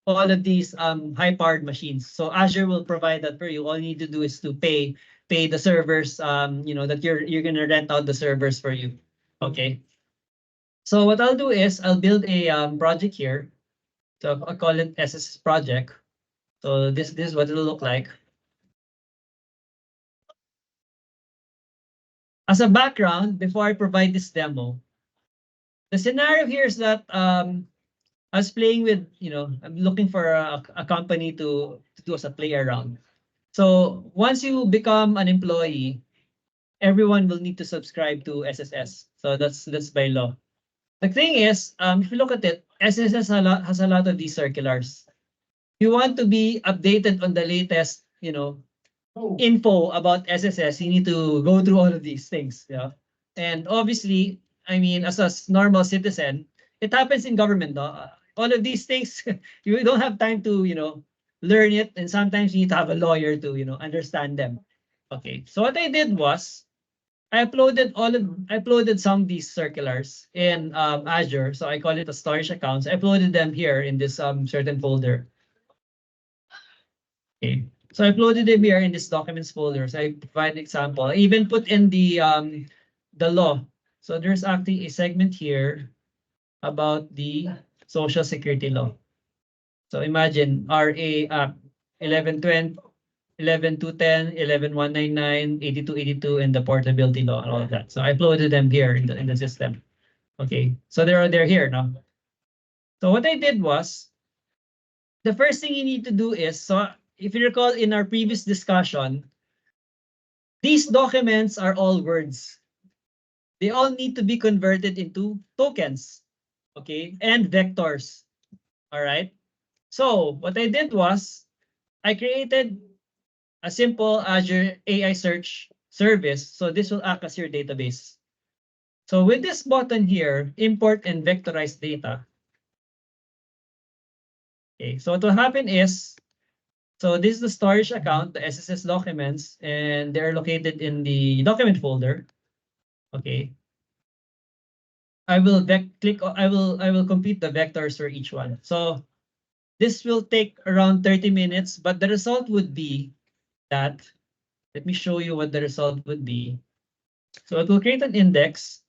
all of these high-powered machines. So Azure will provide that for you. All you need to do is to pay the servers, that you're gonna rent out the servers for you. Okay. So what I'll do is I'll build a project here. So I'll call it SS project. So this is what it'll look like. As a background, before I provide this demo, the scenario here is that I was playing with, I'm looking for a company to do as a play around. So once you become an employee, everyone will need to subscribe to SSS. So that's by law. The thing is, if you look at it, SSS has a lot of these circulars. You want to be updated on the latest, info about SSS, you need to go through all of these things. Yeah. And obviously, I mean, as a normal citizen, it happens in government. No? All of these things, you don't have time to, learn it. And sometimes you need to have a lawyer to, understand them. Okay. So what I did was I uploaded some of these circulars in Azure. So I call it a storage account. So I uploaded them here in this certain folder. Okay. So I uploaded them here in this documents folder. So I provide an example. I even put in the law. So there's actually a segment here about the Social Security law. So imagine RA 1120, 11210, 11199, 8282, and the portability law and all of that. So I uploaded them here in the system. Okay. So they're here now. So what I did was the first thing you need to do is, so if you recall in our previous discussion, these documents are all words. They all need to be converted into tokens, okay, and vectors. All right. So what I did was I created a simple Azure AI search service. So this will act as your database. So with this button here, import and vectorize data. Okay, so what will happen is, so this is the storage account, the SSS documents, and they're located in the document folder. Okay. I will I will compute the vectors for each one. So this will take around 30 minutes, but the result would be that, let me show you what the result would be. So it will create an index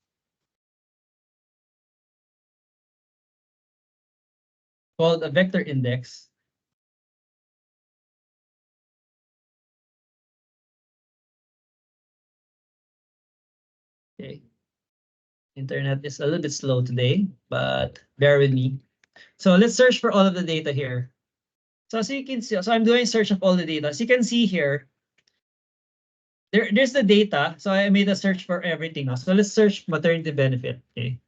called a vector index. Okay. Internet is a little bit slow today, but bear with me. So let's search for all of the data here. So as you can see, so I'm doing search of all the data. As you can see here, there's the data. So I made a search for everything now. So let's search maternity benefit. Okay.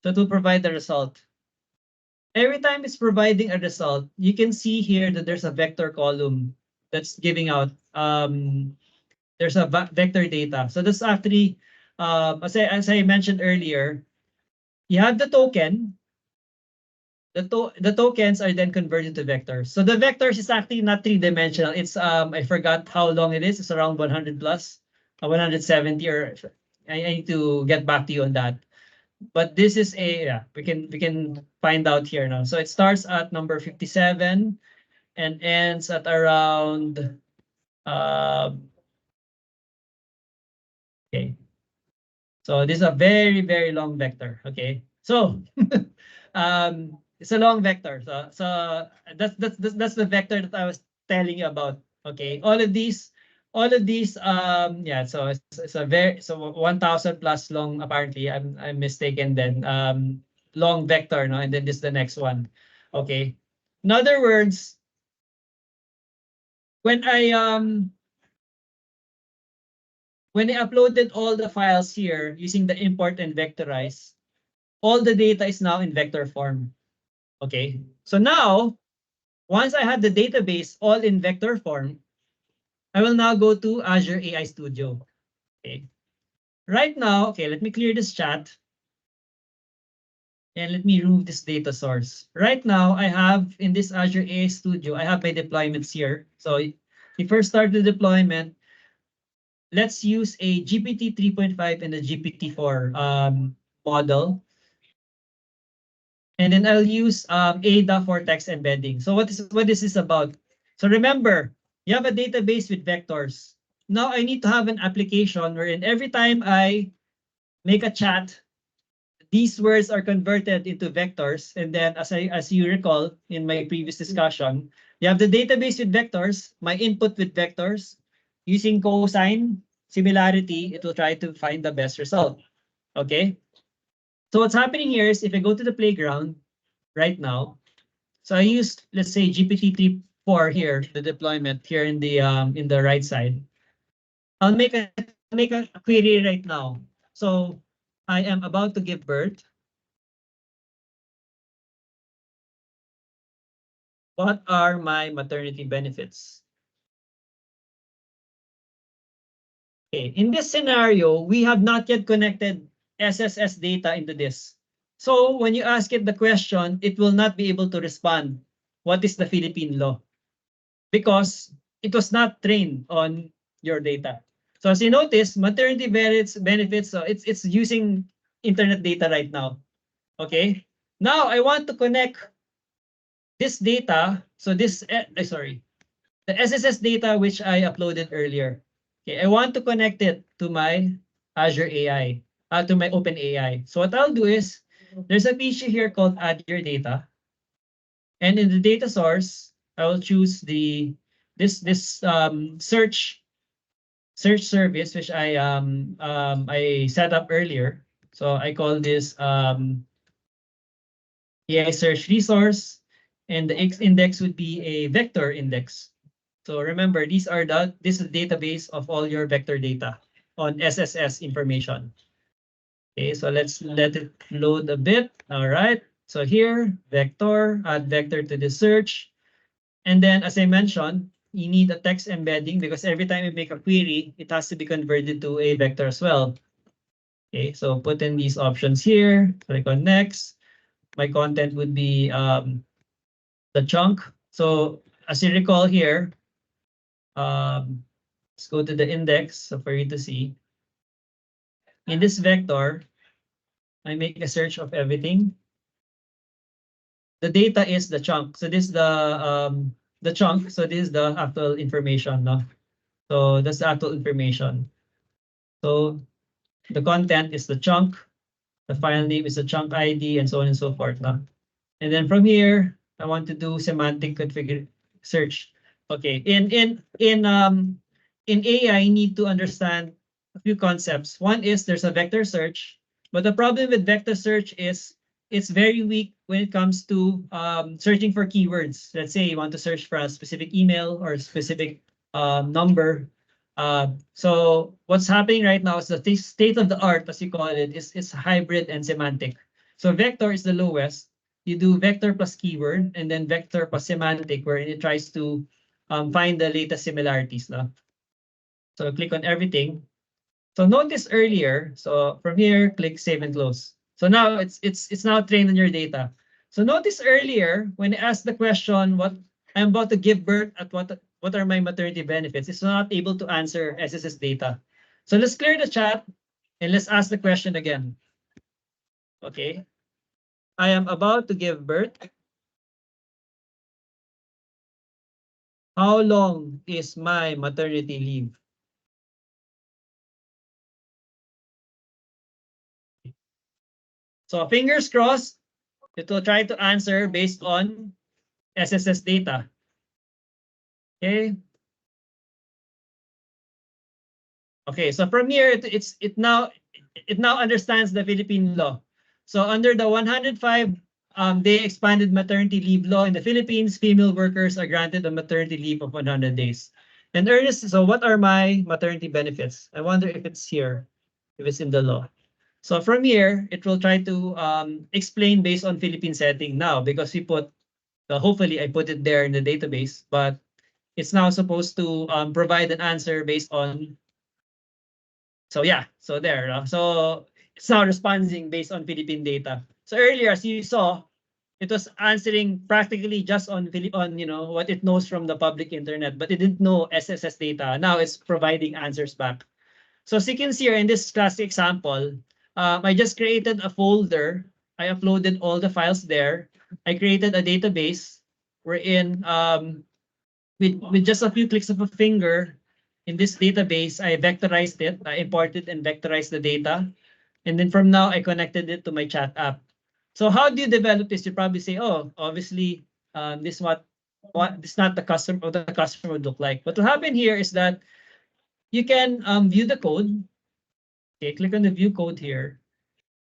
So it will provide the result. Every time it's providing a result, you can see here that there's a vector column that's giving out there's a vector data. So that's actually, as I mentioned earlier, you have the token. The tokens are then converted to vectors. So the vectors is actually not three-dimensional. It's I forgot how long it is. It's around 100 plus, 170, or I need to get back to you on that. But this is a, yeah, we can find out here now. So it starts at number 57 and ends at around okay. So this is a very, very long vector. Okay. So it's a long vector. So that's the vector that I was telling you about. Okay. All of these yeah, so it's a very, so 1000 plus long apparently. I'm mistaken then. Long vector, no, and then this is the next one. Okay. In other words, when I um when I uploaded all the files here using the import and vectorize, all the data is now in vector form. Okay. So now, once I have the database all in vector form, I will now go to Azure AI Studio. Okay. Right now, okay, let me clear this chat and let me remove this data source. Right now, I have in this Azure AI Studio, I have my deployments here. So if first start the deployment, let's use a GPT 3.5 and a GPT-4 model. And then I'll use ADA for text embedding. So what this is about? So remember, you have a database with vectors. Now I need to have an application wherein every time I make a chat, these words are converted into vectors. And then as you recall in my previous discussion, you have the database with vectors, my input with vectors. Using cosine similarity, it will try to find the best result. Okay? So what's happening here is if I go to the playground right now, so I used, let's say, GPT-4 here, the deployment here in the right side. I'll make a query right now. So I am about to give birth. What are my maternity benefits? Okay, in this scenario, we have not yet connected SSS data into this. So when you ask it the question, it will not be able to respond. What is the Philippine law? Because it was not trained on your data. So as you notice, maternity benefits, so it's using internet data right now. Okay. Now I want to connect this data. So this, sorry, the SSS data which I uploaded earlier. Okay, I want to connect it to my Azure AI, to my OpenAI. So what I'll do is, there's a feature here called Add Your Data, and in the data source, I will choose this search service which I set up earlier. So I call this AI search resource, and the X index would be a vector index. So remember, this is the database of all your vector data on SSS information. Okay, so let's let it load a bit. All right. So here, vector, add vector to the search. And then, as I mentioned, you need a text embedding because every time you make a query, it has to be converted to a vector as well. Okay, so put in these options here. Click on next. My content would be the chunk. So as you recall here, let's go to the index so for you to see. In this vector, I make a search of everything. The data is the chunk. So this is the chunk. So this is the actual information, no? So that's the actual information. So the content is the chunk, the file name is the chunk ID, and so on and so forth. No? And then from here, I want to do semantic configure search. Okay, in AI, I need to understand a few concepts. One is there's a vector search, but the problem with vector search is it's very weak when it comes to searching for keywords. Let's say you want to search for a specific email or a specific number. So what's happening right now is the state of the art, as you call it, is hybrid and semantic. So vector is the lowest. You do vector plus keyword and then vector plus semantic, where it tries to find the latest similarities. No? So click on everything. So notice earlier, so from here, click save and close. So now it's now trained on your data. So notice earlier when I asked the question, what I'm about to give birth at what are my maternity benefits, it's not able to answer SSS data. So let's clear the chat and let's ask the question again. Okay. I am about to give birth. How long is my maternity leave? So fingers crossed, it will try to answer based on SSS data. Okay. Okay, so from here, it now understands the Philippine law. So under the 105 day expanded maternity leave law in the Philippines, female workers are granted a maternity leave of 100 days. And Ernest, so what are my maternity benefits? I wonder if it's here, if it's in the law. So from here, it will try to explain based on Philippine setting now because we put, hopefully I put it there in the database, but it's now supposed to provide an answer based on. So yeah, so there. So it's now responding based on Philippine data. So earlier, as you saw, it was answering practically just on what it knows from the public internet, but it didn't know SSS data. Now it's providing answers back. So as you can see here in this classic example, I just created a folder. I uploaded all the files there. I created a database wherein with just a few clicks of a finger in this database, I vectorized it. I imported and vectorized the data. And then from now, I connected it to my chat app. So how do you develop this? You probably say, oh, obviously, this this not the customer or the customer would look like. But what happened here is that you can view the code. Okay, click on the view code here.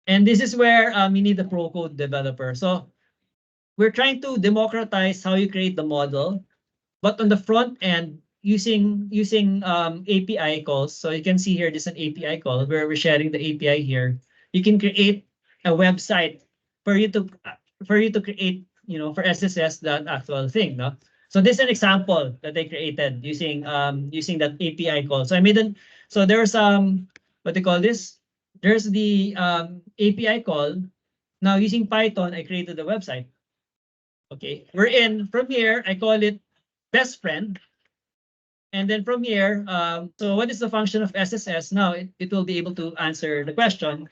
And this is where you need the pro code developer. So we're trying to democratize how you create the model. But on the front end, using API calls, so you can see here, this is an API call where we're sharing the API here. You can create a website for you to create, for SSS that actual thing, no? So this is an example that I created using that API call. So I made so there's what they call this? There's the API call. Now using Python, I created the website. Okay, we're in from here. I call it best friend. And then from here, so what is the function of SSS? Now it will be able to answer the question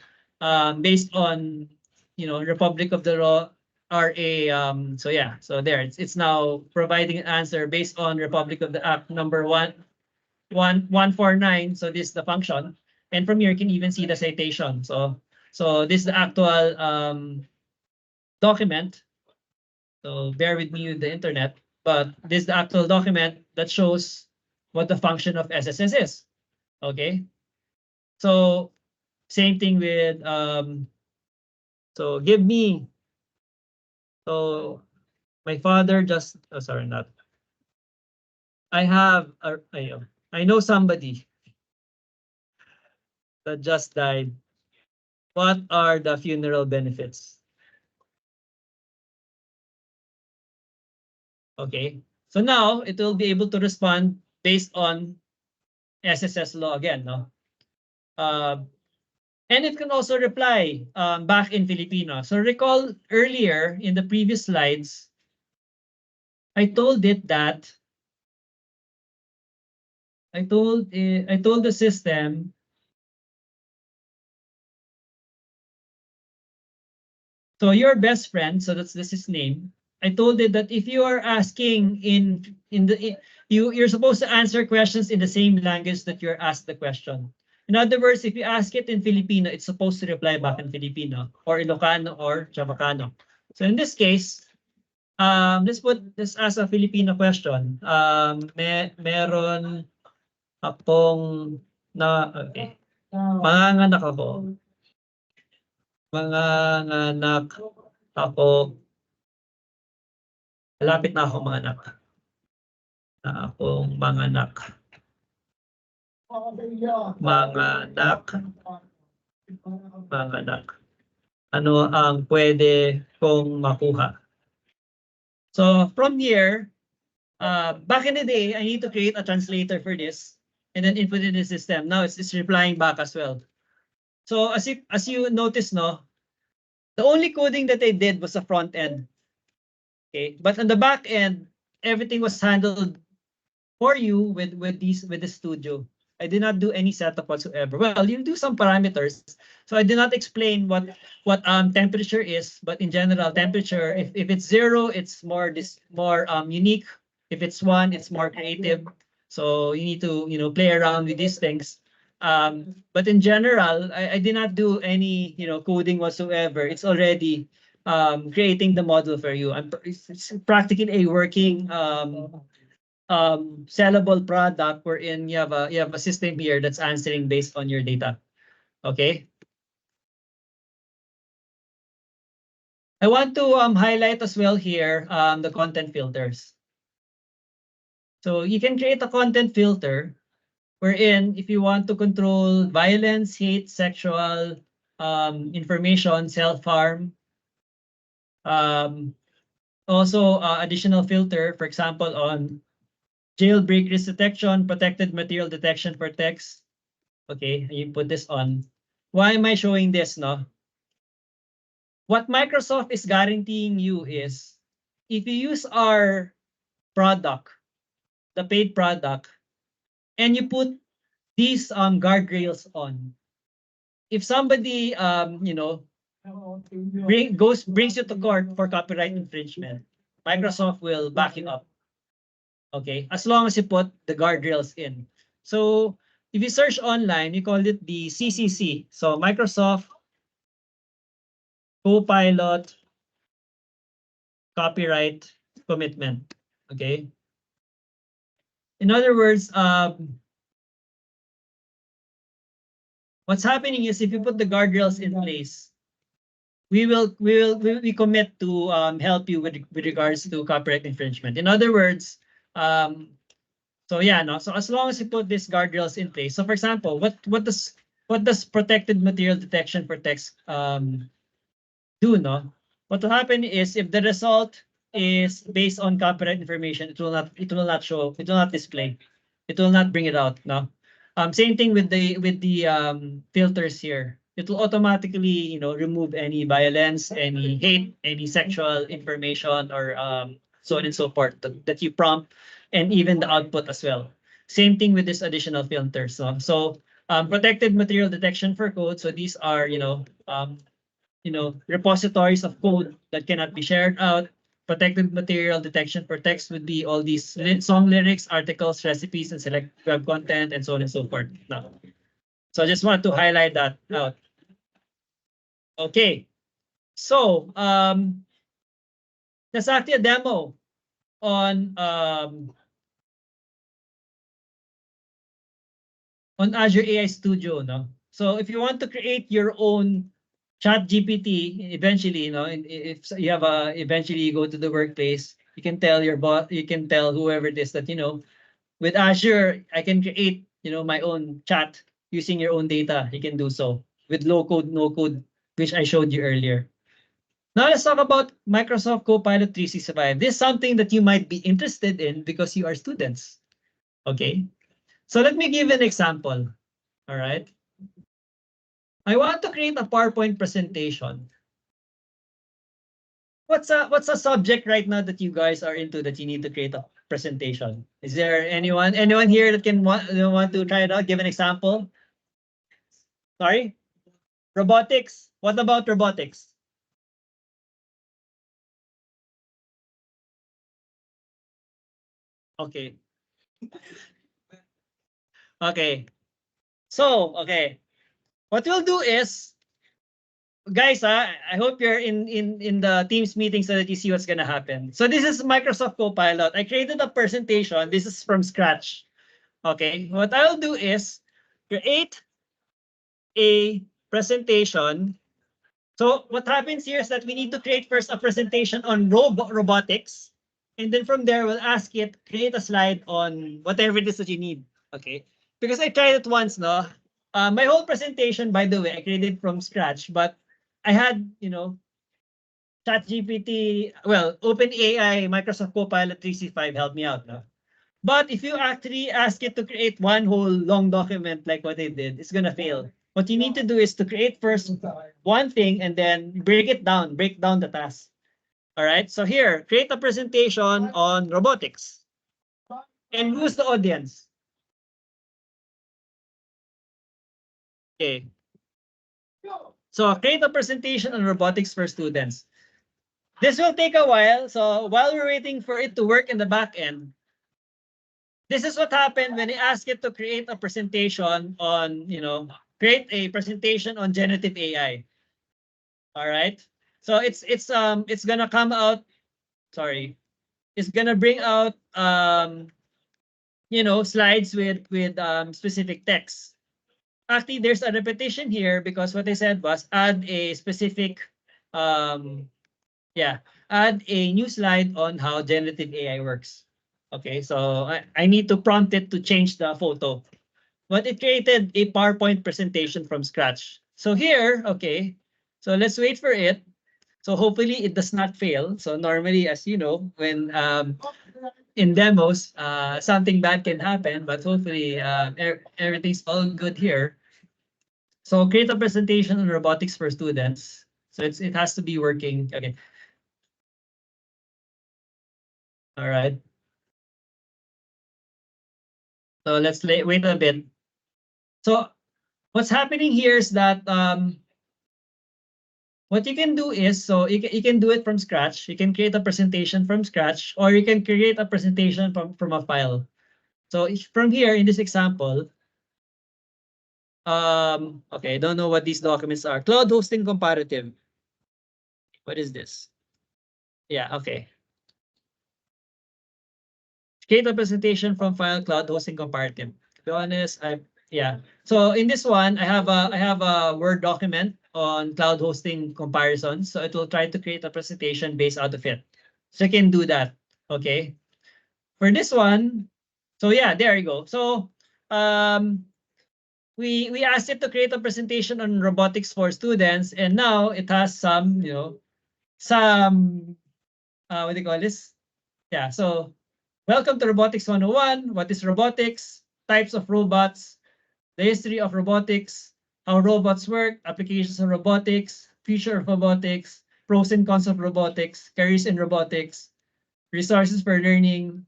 based on, Republic of the Law RA. So yeah, so there it's now providing an answer based on Republic of the Act number 149. So this is the function, and from here you can even see the citation. So this is the actual document. So bear with me with the internet, but this is the actual document that shows what the function of SSS is. Okay. So same thing with so give me. So my father just sorry, not. I have I know somebody that just died. What are the funeral benefits? Okay. So now it will be able to respond based on SSS law again, no? And it can also reply back in Filipino. So recall earlier in the previous slides, I told it that I told the system. So your best friend, so this is name. I told it that if you are asking you're supposed to answer questions in the same language that you're asked the question. In other words, if you ask it in Filipino, it's supposed to reply back in Filipino or Ilocano or Chavacano. So in this case, let's put this as a Filipino question. Meron akong okay. Manganganak ako. Manganganak ako. Malapit na ako manganak. Na akong manganak. Manganak. Manganak. Ano ang pwede kong makuha? So from here, back in the day, I need to create a translator for this. and then input it in the system. Now it's replying back as well. So as you notice, no, the only coding that I did was the front end. Okay, but on the back end, everything was handled for you with the studio. I did not do any setup whatsoever. Well, you do some parameters. So I did not explain what temperature is, but in general, temperature, if it's 0, it's more unique. If it's 1, it's more creative. So you need to play around with these things. But in general, I did not do any coding whatsoever. It's already creating the model for you. It's practically a working sellable product wherein you have a system here that's answering based on your data. Okay. I want to highlight as well here the content filters. So you can create a content filter wherein if you want to control violence, hate, sexual information, self-harm, also additional filter, for example, on jailbreak risk detection, protected material detection for text. Okay, you put this on. Why am I showing this, no? What Microsoft is guaranteeing you is if you use our product, the paid product, and you put these guardrails on, if somebody brings you to court for copyright infringement, Microsoft will back you up. Okay, as long as you put the guardrails in. So if you search online, you call it the CCC. So Microsoft Copilot Copyright Commitment. Okay. In other words, what's happening is if you put the guardrails in place, we commit to help you with regards to copyright infringement. In other words, so yeah, no. So as long as you put these guardrails in place. So for example, what does protected material detection for text do, no? What will happen is if the result is based on copyright information, it will not show, it will not display, it will not bring it out, no? Same thing with the filters here. It will automatically, remove any violence, any hate, any sexual information, or so on and so forth that you prompt, and even the output as well. Same thing with this additional filters. No? So protected material detection for code. So these are, repositories of code that cannot be shared out. Protected material detection for text would be all these song lyrics, articles, recipes, and select web content, and so on and so forth. Now, so I just want to highlight that out. Okay, so there's actually a demo on Azure AI Studio, no? So if you want to create your own chat GPT, eventually, if you have eventually you go to the workplace, you can tell your boss, you can tell whoever it is that, with Azure, I can create, my own chat using your own data. You can do so with low code, no code, which I showed you earlier. Now let's talk about Microsoft Copilot 365. This is something that you might be interested in because you are students. Okay. So let me give an example. All right. I want to create a PowerPoint presentation. What's a subject right now that you guys are into that you need to create a presentation? Is there anyone here that want to try it out? Give an example. Sorry? Robotics. What about robotics? Okay. Okay. So, okay. What we'll do is, guys, I hope you're in the Teams meeting so that you see what's gonna happen. So this is Microsoft Copilot. I created a presentation. This is from scratch. Okay. What I'll do is create a presentation. So what happens here is that we need to create first a presentation on robotics. And then from there, we'll ask it, create a slide on whatever it is that you need. Okay. Because I tried it once, no? My whole presentation, by the way, I created from scratch, but I had, ChatGPT, well, OpenAI, Microsoft Copilot 365 helped me out, no? But if you actually ask it to create one whole long document like what I did, it's gonna fail. What you need to do is to create first one thing and then break down the task. All right. So here, create a presentation on robotics. And who's the audience? Okay. So create a presentation on robotics for students. This will take a while. So while we're waiting for it to work in the back end, this is what happened when I asked it to create a presentation on, create a presentation on generative AI. All right. So it's gonna come out. Sorry, it's gonna bring out slides with specific text. Actually, there's a repetition here because what I said was add a specific um yeah add a new slide on how generative AI works. Okay, so I need to prompt it to change the photo. But it created a PowerPoint presentation from scratch. So here, okay, so let's wait for it. So hopefully it does not fail. So normally, as you know, when in demos, something bad can happen, but hopefully everything's all good here. So create a presentation on robotics for students. So it has to be working. Okay. All right. So let's wait a bit. So what's happening here is that what you can do is, so you can do it from scratch. You can create a presentation from scratch, or you can create a presentation from a file. So from here, in this example, okay, I don't know what these documents are. Cloud hosting comparative. What is this? Yeah, okay. Create a presentation from file cloud hosting comparative. To be honest, yeah. So in this one, I have a Word document on cloud hosting comparison. So it will try to create a presentation based out of it. So you can do that. Okay. For this one, so yeah, there you go. So we asked it to create a presentation on robotics for students, and now it has some, some what do you call this? Yeah, so welcome to Robotics 101. What is robotics? Types of robots, the history of robotics, how robots work, applications of robotics, future of robotics, pros and cons of robotics, careers in robotics, resources for learning.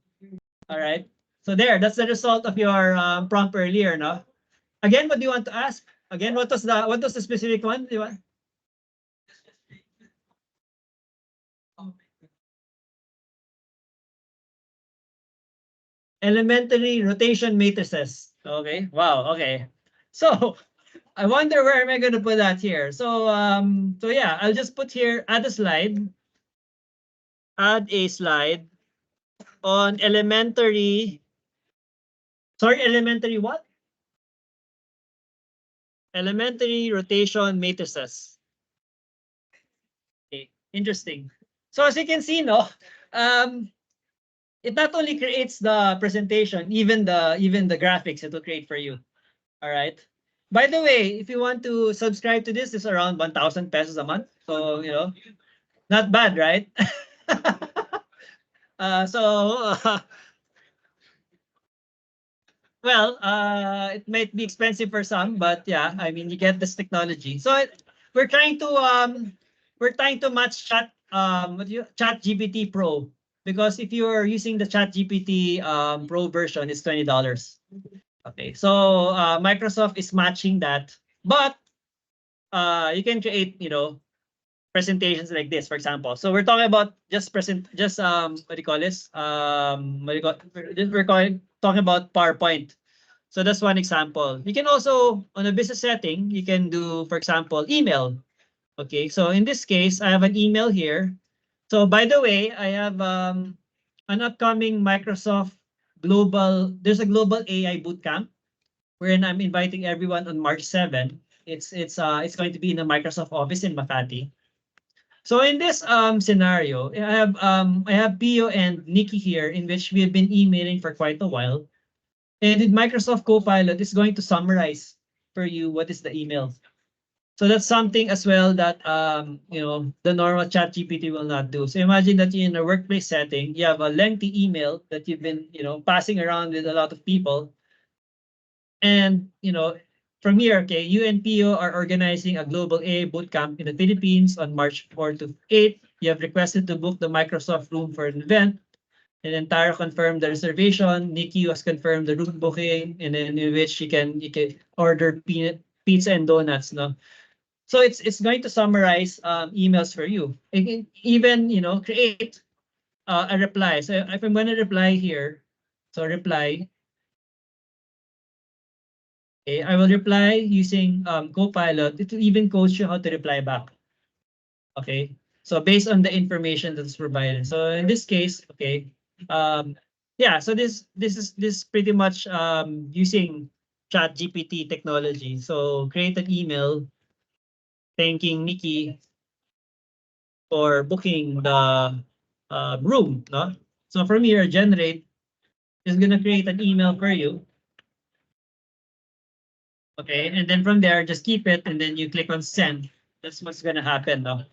All right. So there, that's the result of your prompt earlier, no? Again, what do you want to ask? Again, what was the specific one? Do you want? Elementary rotation matrices. Okay. Wow. Okay. So I wonder where am I going to put that here. So yeah, I'll just put here add a slide on elementary. Sorry, elementary what? Elementary rotation matrices. Okay, interesting. So as you can see, no, um, it not only creates the presentation, even the graphics it will create for you. All right. By the way, if you want to subscribe to this, it's around 1,000 pesos a month. So not bad, right? So well, it might be expensive for some, but yeah, I mean, you get this technology. So we're trying to match Chat GPT Pro, because if you're using the Chat GPT Pro version, it's $20. Okay, so Microsoft is matching that, but you can create presentations like this, for example. So we're talking about just what do you call this? What do you call talking about PowerPoint. So that's one example. You can also, on a business setting, you can do, for example, email. Okay, so in this case, I have an email here. So by the way, I have an upcoming Microsoft there's a global AI bootcamp wherein I'm inviting everyone on March 7. It's going to be in the Microsoft office in Makati. So in this scenario, I have Pio and Nikki here, in which we have been emailing for quite a while. And in Microsoft Copilot is going to summarize for you what is the email. So that's something as well that the normal chat GPT will not do. So imagine that in a workplace setting, you have a lengthy email that you've been passing around with a lot of people, and from here, okay, you and PO are organizing a global AI bootcamp in the Philippines on March 4 to 8. You have requested to book the Microsoft room for an event. And then Tara confirmed the reservation. Nikki has confirmed the room booking, and then in which you can order pizza and donuts. No, so it's going to summarize emails for you. It can even create a reply. So if I'm going to reply here, so reply. Okay, I will reply using Copilot. It will even coach you how to reply back. Okay, so based on the information that's provided. So in this case, okay, yeah. So this pretty much using Chat GPT technology. So create an email thanking Nikki for booking the room. No, so from here, generate is gonna create an email for you. Okay, and then from there, just keep it, and then you click on send. That's what's gonna happen now.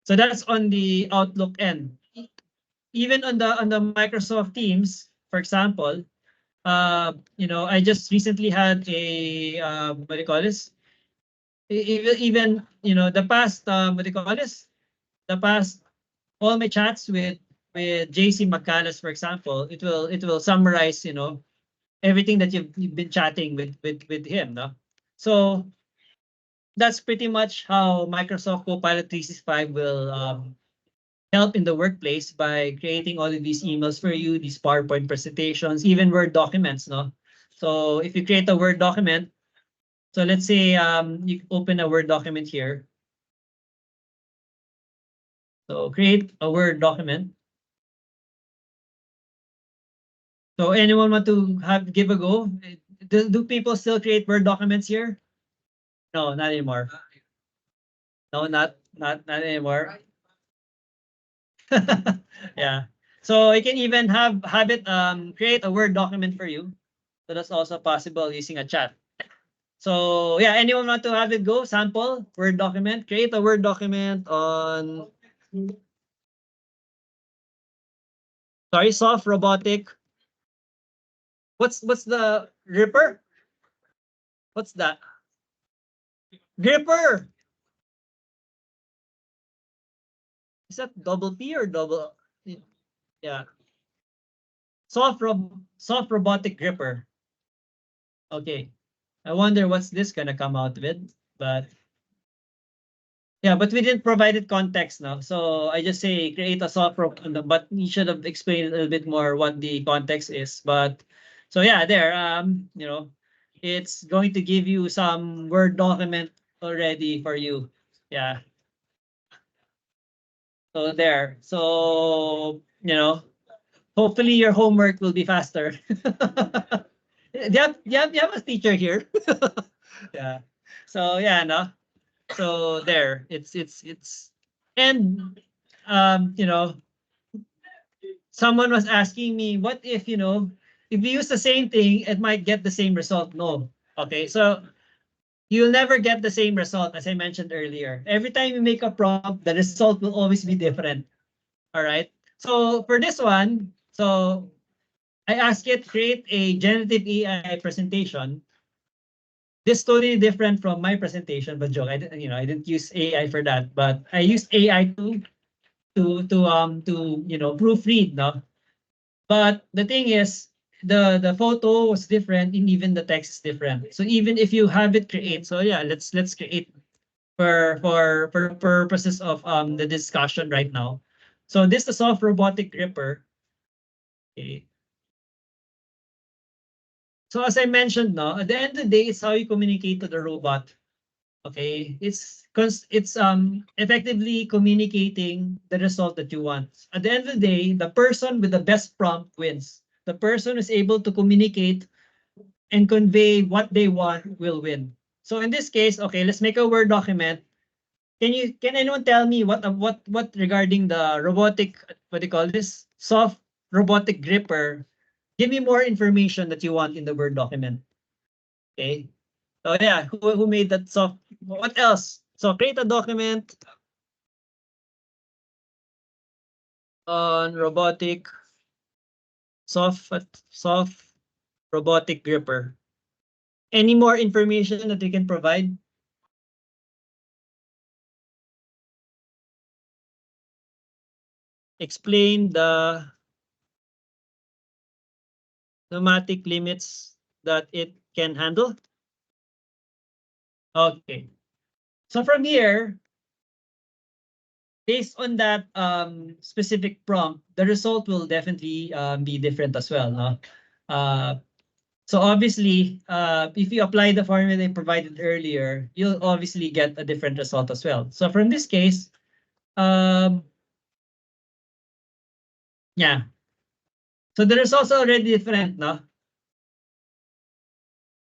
So that's on the Outlook end. Even on the Microsoft Teams, for example, I just recently had a what do you call this? Even the past what do you call this? The past all my chats with JC McCallis, for example, it will summarize everything that you've been chatting with him, no? So that's pretty much how Microsoft Copilot 365 will help in the workplace by creating all of these emails for you, these PowerPoint presentations, even Word documents, no? So if you create a Word document, so let's say you open a Word document here. So create a Word document. So anyone want to give a go? Do people still create Word documents here? No, not anymore. No, not anymore. Yeah. So you can even have it create a Word document for you. So that's also possible using a chat. So yeah, anyone want to have it go? Sample Word document. Create a Word document on soft robotic. What's the gripper? What's that? Gripper. Is that double P or double? Yeah. Soft robotic gripper. Okay. I wonder what's this gonna come out with, but yeah, but we didn't provide it context now. So I just say create a soft rope, but you should have explained a little bit more what the context is. But so yeah, there, it's going to give you some Word document already for you. Yeah. So there. So, hopefully your homework will be faster. Do you have a teacher here? Yeah. So yeah, no. So there, it's and someone was asking me, what if if you use the same thing, it might get the same result? No. Okay, so you'll never get the same result, as I mentioned earlier. Every time you make a prompt, the result will always be different. All right. So for this one, so I asked it create a generative AI presentation. This totally different from my presentation, but joke. I didn't use AI for that, but I used AI to proofread, no. But the thing is, the photo was different, and even the text is different. So even if you have it create, so yeah, let's create for purposes of the discussion right now. So this is the soft robotic gripper. Okay. So as I mentioned, no, at the end of the day, it's how you communicate to the robot. Okay, it's effectively communicating the result that you want. At the end of the day, the person with the best prompt wins. The person who's able to communicate and convey what they want will win. So in this case, okay, let's make a Word document. Can anyone tell me what regarding the robotic, what do you call this? Soft robotic gripper. Give me more information that you want in the Word document. Okay. Oh yeah, who made that soft? What else? So create a document on robotic soft soft robotic gripper. Any more information that we can provide? Explain the pneumatic limits that it can handle. Okay. So from here, based on that specific prompt, the result will definitely be different as well. No? Uh, so obviously, if you apply the formula they provided earlier, you'll obviously get a different result as well. So from this case, um, yeah. So the results are already different, no?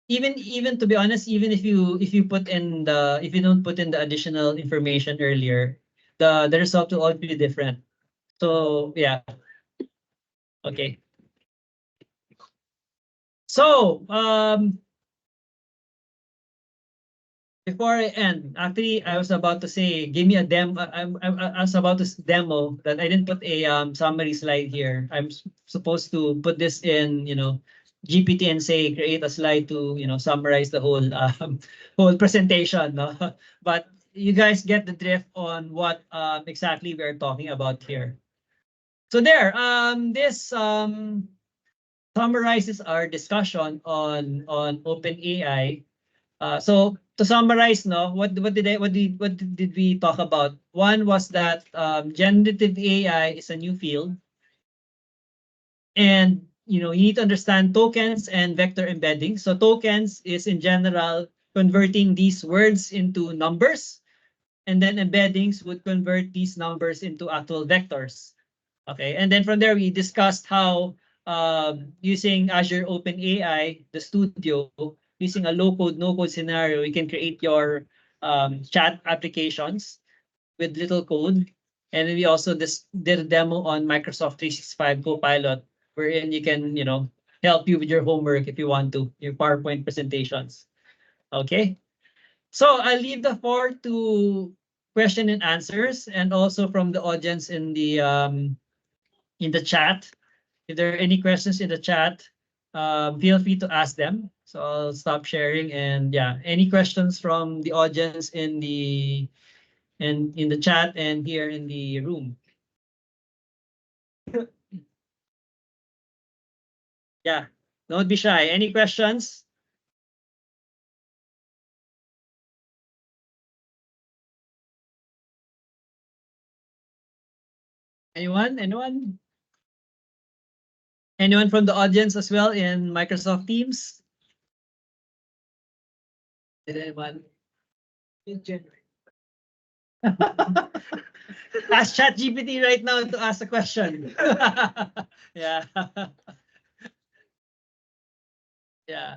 Even to be honest, even if you put in the if you don't put in the additional information earlier, the result will all be different. So yeah, okay. So before I end, actually I was about to say give me a demo. I was about to demo that I didn't put a summary slide here. I'm supposed to put this in GPT and say create a slide to summarize the whole whole presentation. No? But you guys get the drift on what exactly we're talking about here. So there, this summarizes our discussion on OpenAI. So to summarize, no, what did we talk about? One was that generative AI is a new field, and you need to understand tokens and vector embedding. So tokens is in general converting these words into numbers, and then embeddings would convert these numbers into actual vectors. Okay, and then from there we discussed how using Azure OpenAI, the studio, using a low-code, no-code scenario, you can create your chat applications with little code. And then we also did a demo on Microsoft 365 Copilot, wherein you can, help you with your homework if you want to, your PowerPoint presentations. Okay, so I'll leave the floor to question and answers, and also from the audience in the chat. If there are any questions in the chat, feel free to ask them. So I'll stop sharing, and yeah, any questions from the audience in the chat and here in the room. Yeah, don't be shy. Any questions? Anyone? Anyone? Anyone from the audience as well in Microsoft Teams? Did anyone? In general. Ask ChatGPT right now to ask a question. Yeah. Yeah.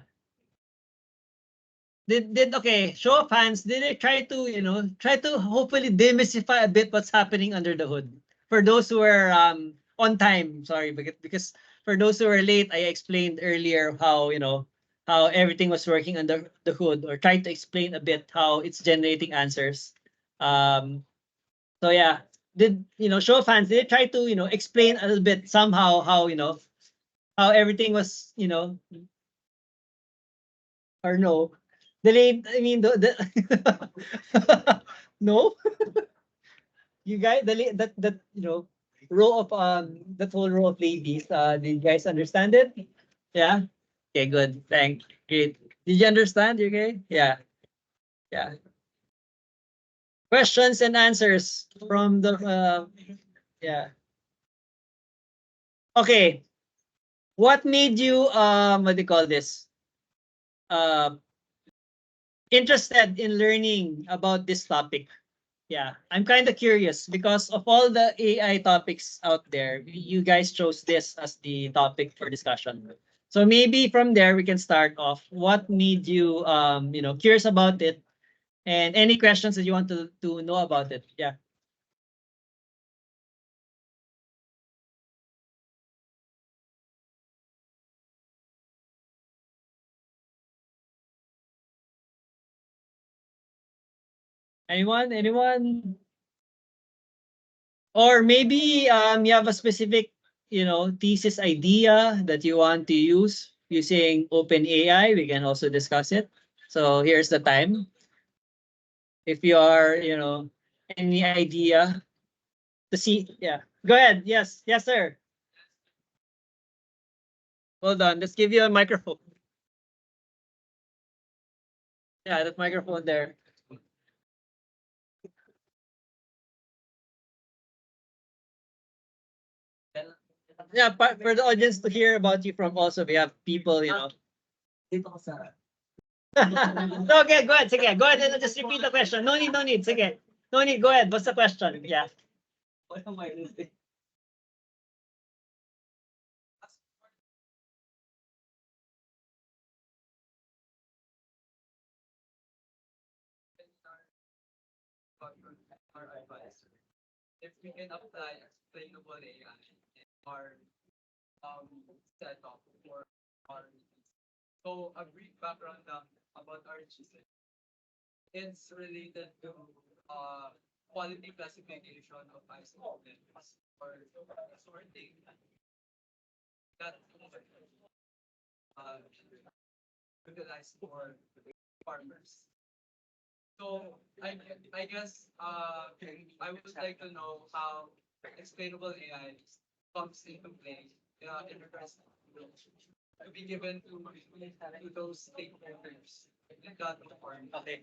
Did okay, show of hands, did they try to, try to hopefully demystify a bit what's happening under the hood? For those who are on time, sorry, because for those who are late, I explained earlier how, how everything was working under the hood, or tried to explain a bit how it's generating answers. So yeah, did, show of hands, did they try to, explain a little bit somehow how, how everything was, or no? Delayed, I mean, no, you guys, that row of that whole row of ladies. Did you guys understand it? Yeah. Okay. Good. Thanks. Great. Did you understand? You okay? Yeah. Yeah. Questions and answers from the yeah. Okay. What made you what do you call this? Uh, Interested in learning about this topic? Yeah, I'm kind of curious because of all the AI topics out there, you guys chose this as the topic for discussion. So maybe from there we can start off. What made you curious about it, and any questions that you want to know about it? Yeah. Anyone? Anyone? Or maybe you have a specific, thesis idea that you want to use using OpenAI. We can also discuss it. So here's the time. If you are, any idea to see, yeah. Go ahead. Yes, yes, sir. Hold on. Let's give you a microphone. Yeah, that microphone there. Yeah, for the audience to hear about you from also, we have people, Okay, go ahead. Sige, go ahead and just repeat the question. No need, no need. Sige. No need, go ahead. What's the question? Yeah. If we can apply explainable AI or setup for our so a brief background about our GC. It's related to quality classification of isomorphs or sorting that uh, utilized for farmers. So I guess I would like to know how explainable AI comes into play in regards to be given to those stakeholders in that form. Okay.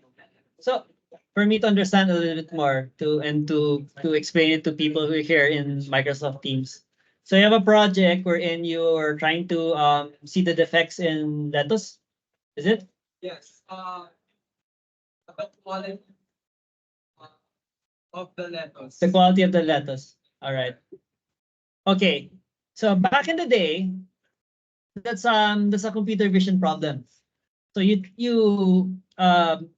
So for me to understand a little bit more to explain it to people who are here in Microsoft Teams. So you have a project wherein you're trying to see the defects in lettuce, is it? Yes. About quality uh, of the lettuce. The quality of the lettuce. All right. Okay. So back in the day, that's a computer vision problem. So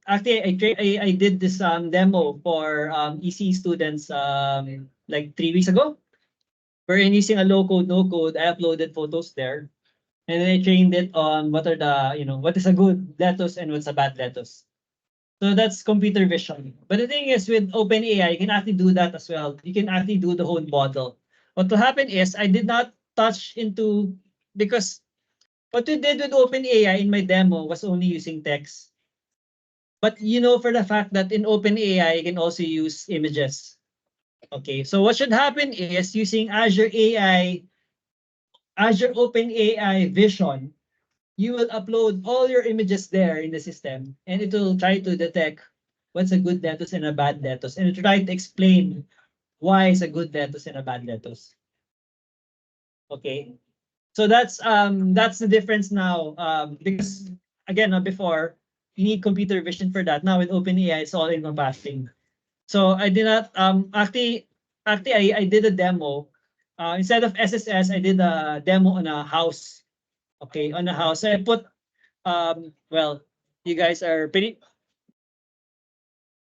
actually I did this demo for EC students like 3 weeks ago. Wherein using a low code, no code, I uploaded photos there. And then I trained it on what is a good lettuce and what's a bad lettuce. So that's computer vision. But the thing is with OpenAI, you can actually do that as well. You can actually do the whole model. What will happen is I did not touch into because what we did with OpenAI in my demo was only using text. But you know for the fact that in OpenAI, you can also use images. Okay, so what should happen is using Azure OpenAI Vision, you will upload all your images there in the system, and it will try to detect what's a good lettuce and a bad lettuce, and it will try to explain why it's a good lettuce and a bad lettuce. Okay, so that's the difference now. Because again, before you need computer vision for that. Now with OpenAI, it's all encompassing. So I did not actually I did a demo. Instead of SSS, I did a demo on a house. Okay, on a house. So I put well, you guys are pretty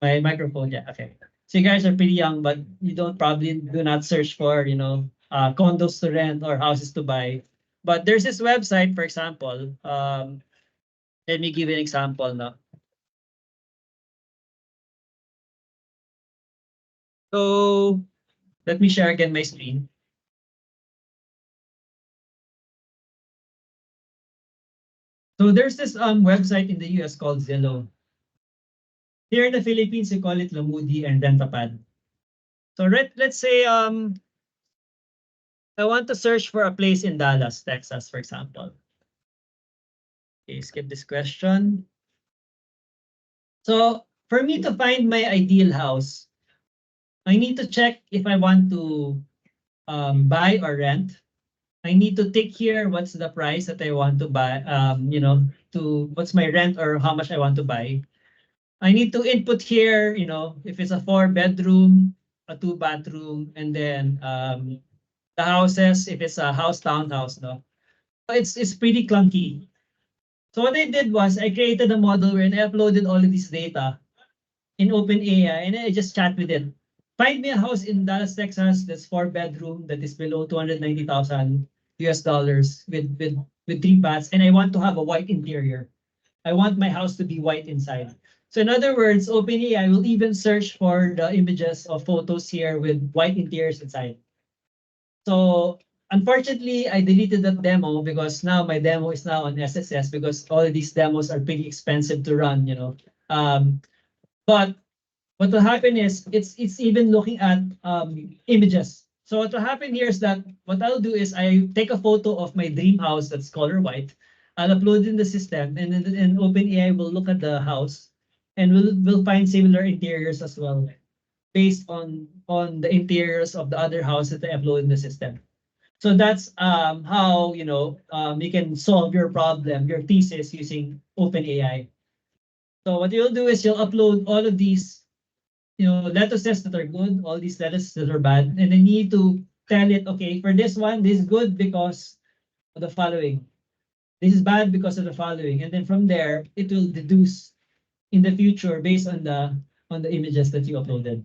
my microphone, yeah, okay. So you guys are pretty young, but you don't probably do not search for, condos to rent or houses to buy. But there's this website, for example. Let me give you an example now. So let me share again my screen. So there's this website in the US called Zillow. Here in the Philippines, we call it Lamudi and Rentapad. So let's say I want to search for a place in Dallas, Texas, for example. Okay, skip this question. So for me to find my ideal house, I need to check if I want to buy or rent. I need to tick here what's the price that I want to buy, to what's my rent or how much I want to buy. I need to input here, if it's a 4 bedroom, a 2 bathroom, and then the houses, if it's a house townhouse, no. So it's pretty clunky. So what I did was I created a model where I uploaded all of this data in OpenAI and then I just chat with it. Find me a house in Dallas, Texas that's 4 bedroom that is below 290,000 US dollars with 3 baths, and I want to have a white interior. I want my house to be white inside. So in other words, OpenAI will even search for the images of photos here with white interiors inside. So unfortunately, I deleted that demo because now my demo is now on SSS because all of these demos are pretty expensive to run, you know. But what will happen is it's even looking at images. So what will happen here is that what I'll do is I take a photo of my dream house that's color white. I'll upload it in the system, and then and OpenAI will look at the house, and will find similar interiors as well, based on the interiors of the other house that I upload in the system. So that's how you can solve your problem, your thesis using OpenAI. So what you'll do is you'll upload all of these lettuces that are good, all these lettuces that are bad, and then you need to tell it, okay, for this one, this is good because of the following. This is bad because of the following. And then from there, it will deduce in the future based on the images that you uploaded.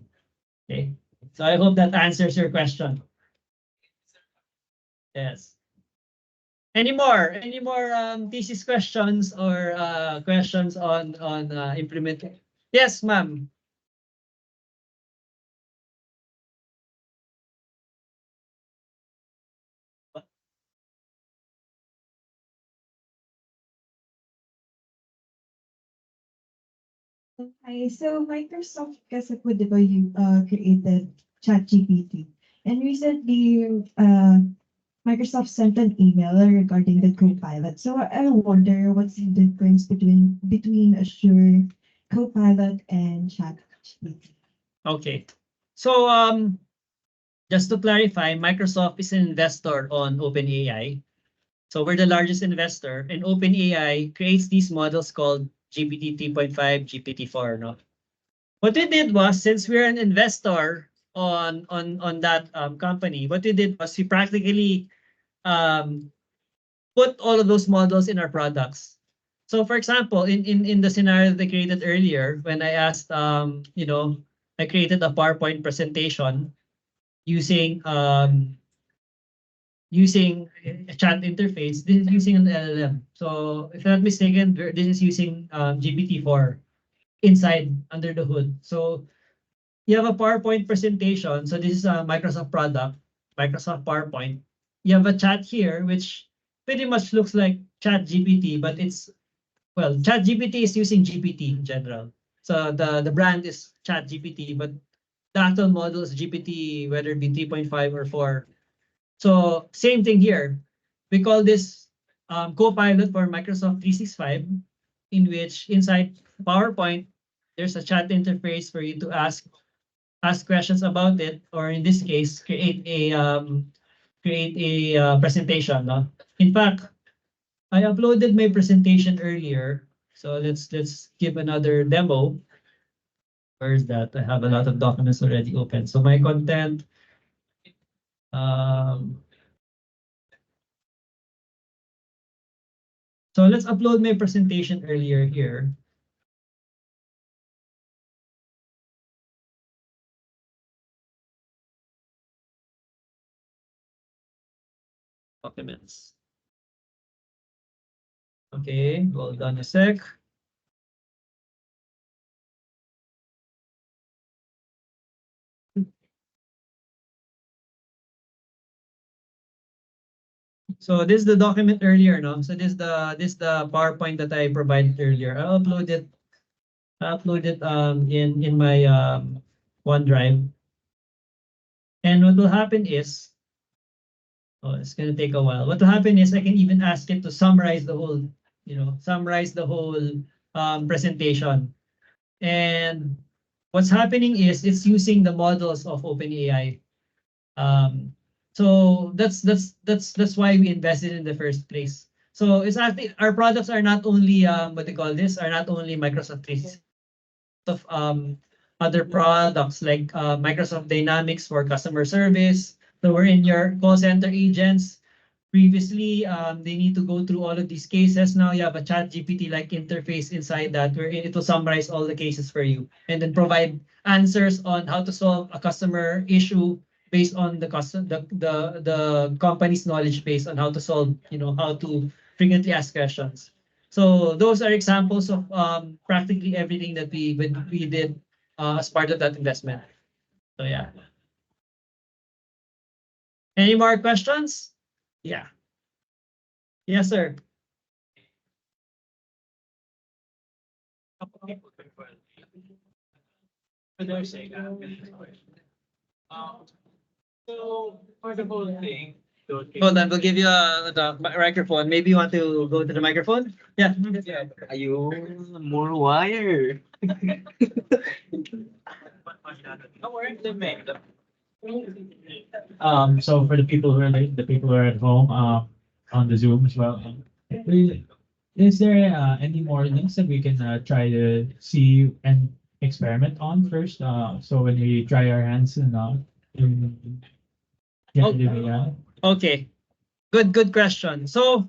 Okay. So I hope that answers your question. Yes. Any more? Any more thesis questions or questions on implementing? Yes, ma'am. Hi, so Microsoft kasi po, di ba, you created ChatGPT. And recently, Microsoft sent an email regarding the Copilot. So I wonder what's the difference between Azure Copilot and ChatGPT. Okay. So just to clarify, Microsoft is an investor on OpenAI. So we're the largest investor, and OpenAI creates these models called GPT 3.5, GPT 4. No, what we did was, since we're an investor on that company, what we did was we practically um, put all of those models in our products. So for example, in the scenario that I created earlier, when I asked, I created a PowerPoint presentation using using a chat interface. This is using an LLM. So if I'm not mistaken, this is using GPT-4 inside under the hood. So you have a PowerPoint presentation. So this is a Microsoft product, Microsoft PowerPoint. You have a chat here, which pretty much looks like Chat GPT, but Chat GPT is using GPT in general. So the brand is Chat GPT, but the actual model is GPT, whether it be 3.5 or 4. So same thing here. We call this Copilot for Microsoft 365, in which inside PowerPoint, there's a chat interface for you to ask questions about it, or in this case, create a presentation. No? In fact, I uploaded my presentation earlier, so let's give another demo. Where is that? I have a lot of documents already open. So my content. Um, so let's upload my presentation earlier here. Documents. Okay, hold on a sec. So this is the document earlier, no? So this the PowerPoint that I provided earlier. I upload it in my OneDrive. And what will happen is, oh, it's gonna take a while. What will happen is I can even ask it to summarize the whole presentation. And what's happening is it's using the models of OpenAI. Um, so that's why we invested in the first place. So it's actually our products are not only what they call this are not only Microsoft 365 of other products like Microsoft Dynamics for customer service. So we're in your call center agents. Previously, they need to go through all of these cases. Now you have a chat GPT-like interface inside that where it will summarize all the cases for you and then provide answers on how to solve a customer issue based on the company's knowledge base on how to solve, how to frequently ask questions. So those are examples of practically everything that we did as part of that investment. So yeah. Any more questions? Yeah. Yes, sir. So for the whole thing, hold on, we'll give you the microphone. Maybe you want to go to the microphone? Yeah. Ayun, more wire. So for the people who are the people who are at home, on the Zoom as well, is there any more links that we can try to see and experiment on first? So when we try our hands in generative AI. Okay. Good question. So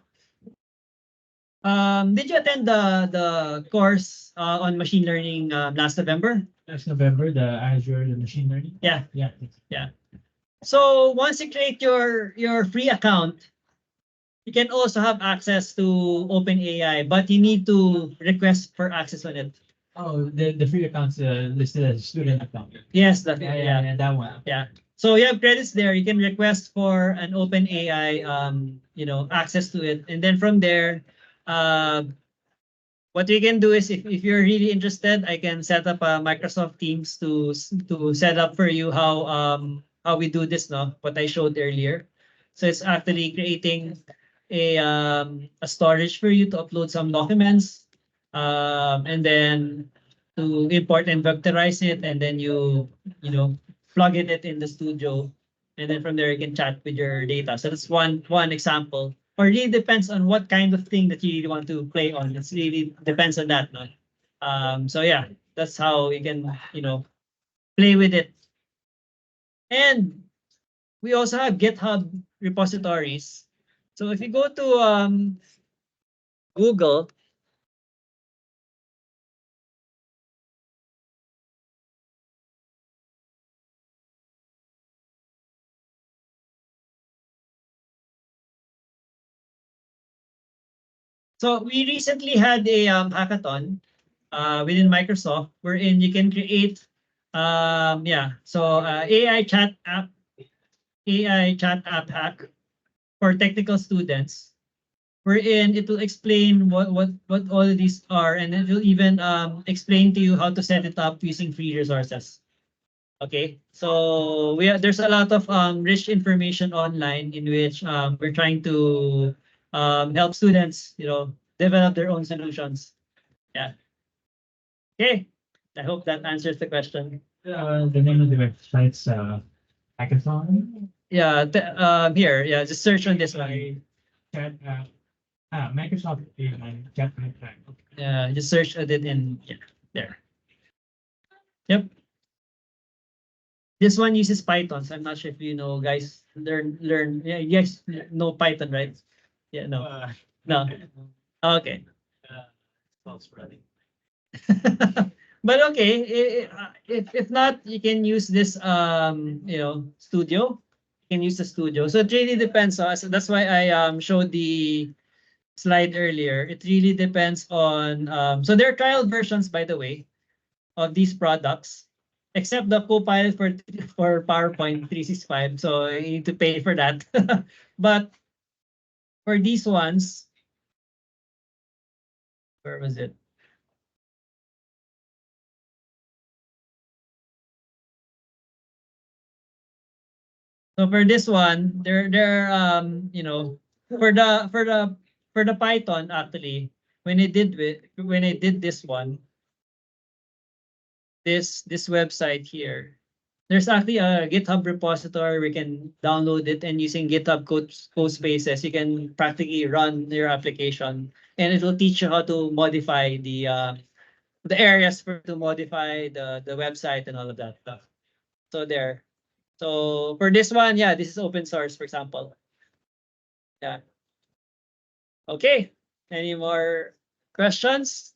did you attend the course on machine learning last November? Last November, the Azure, the machine learning. Yeah. Yeah. So once you create your free account, you can also have access to OpenAI, but you need to request for access on it. Oh, the free account's listed as student account. Yes, Yeah, that one. Yeah. So you have credits there. You can request for an OpenAI, access to it, and then from there, uh, what we can do is if you're really interested, I can set up a Microsoft Teams to set up for you how we do this now, what I showed earlier. So it's actually creating a storage for you to upload some documents, and then to import and vectorize it, and then you plug it in the studio, and then from there you can chat with your data. So that's one example. Or really depends on what kind of thing that you really want to play on. It's really depends on that, no? So yeah, that's how you can play with it. And we also have GitHub repositories. So if you go to Google, so we recently had a hackathon within Microsoft wherein you can create AI chat app hack for technical students, wherein it will explain what all of these are, and it will even explain to you how to set it up using free resources. Okay, so there's a lot of rich information online in which we're trying to help students, develop their own solutions. Yeah. Okay. I hope that answers the question. The name of the website's hackathon. Yeah. Here. Yeah. Just search on this one. Chat Microsoft AI chat app. Yeah. Just search it in there. Yep. This one uses Python, so I'm not sure if you know, guys. Learn. Yeah, you guys know Python, right? Yeah. No. No. Okay. But okay, if not, you can use this studio. You can use the studio. So it really depends on. So that's why I showed the slide earlier. It really depends on. So there are trial versions, by the way, of these products, except the Copilot for PowerPoint 365. So you need to pay for that. But for these ones, where was it? So for this one, there for the Python actually, when I did this one, this website here, there's actually a GitHub repository. We can download it, and using GitHub code spaces, you can practically run your application, and it will teach you how to modify the areas to modify the website and all of that stuff. So there. So for this one, yeah, this is open source, for example. Yeah. Okay. Any more questions?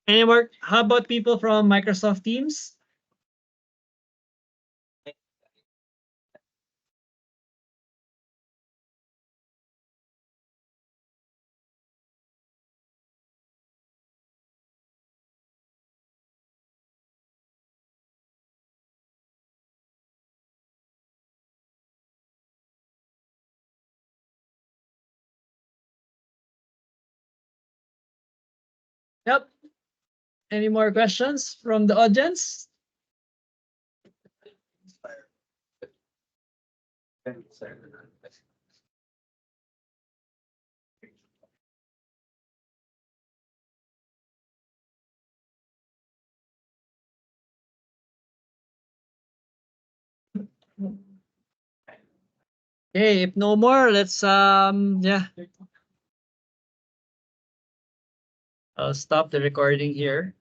Any more? How about people from Microsoft Teams? Yep. Any more questions from the audience? Okay, if no more, let's yeah. I'll stop the recording here.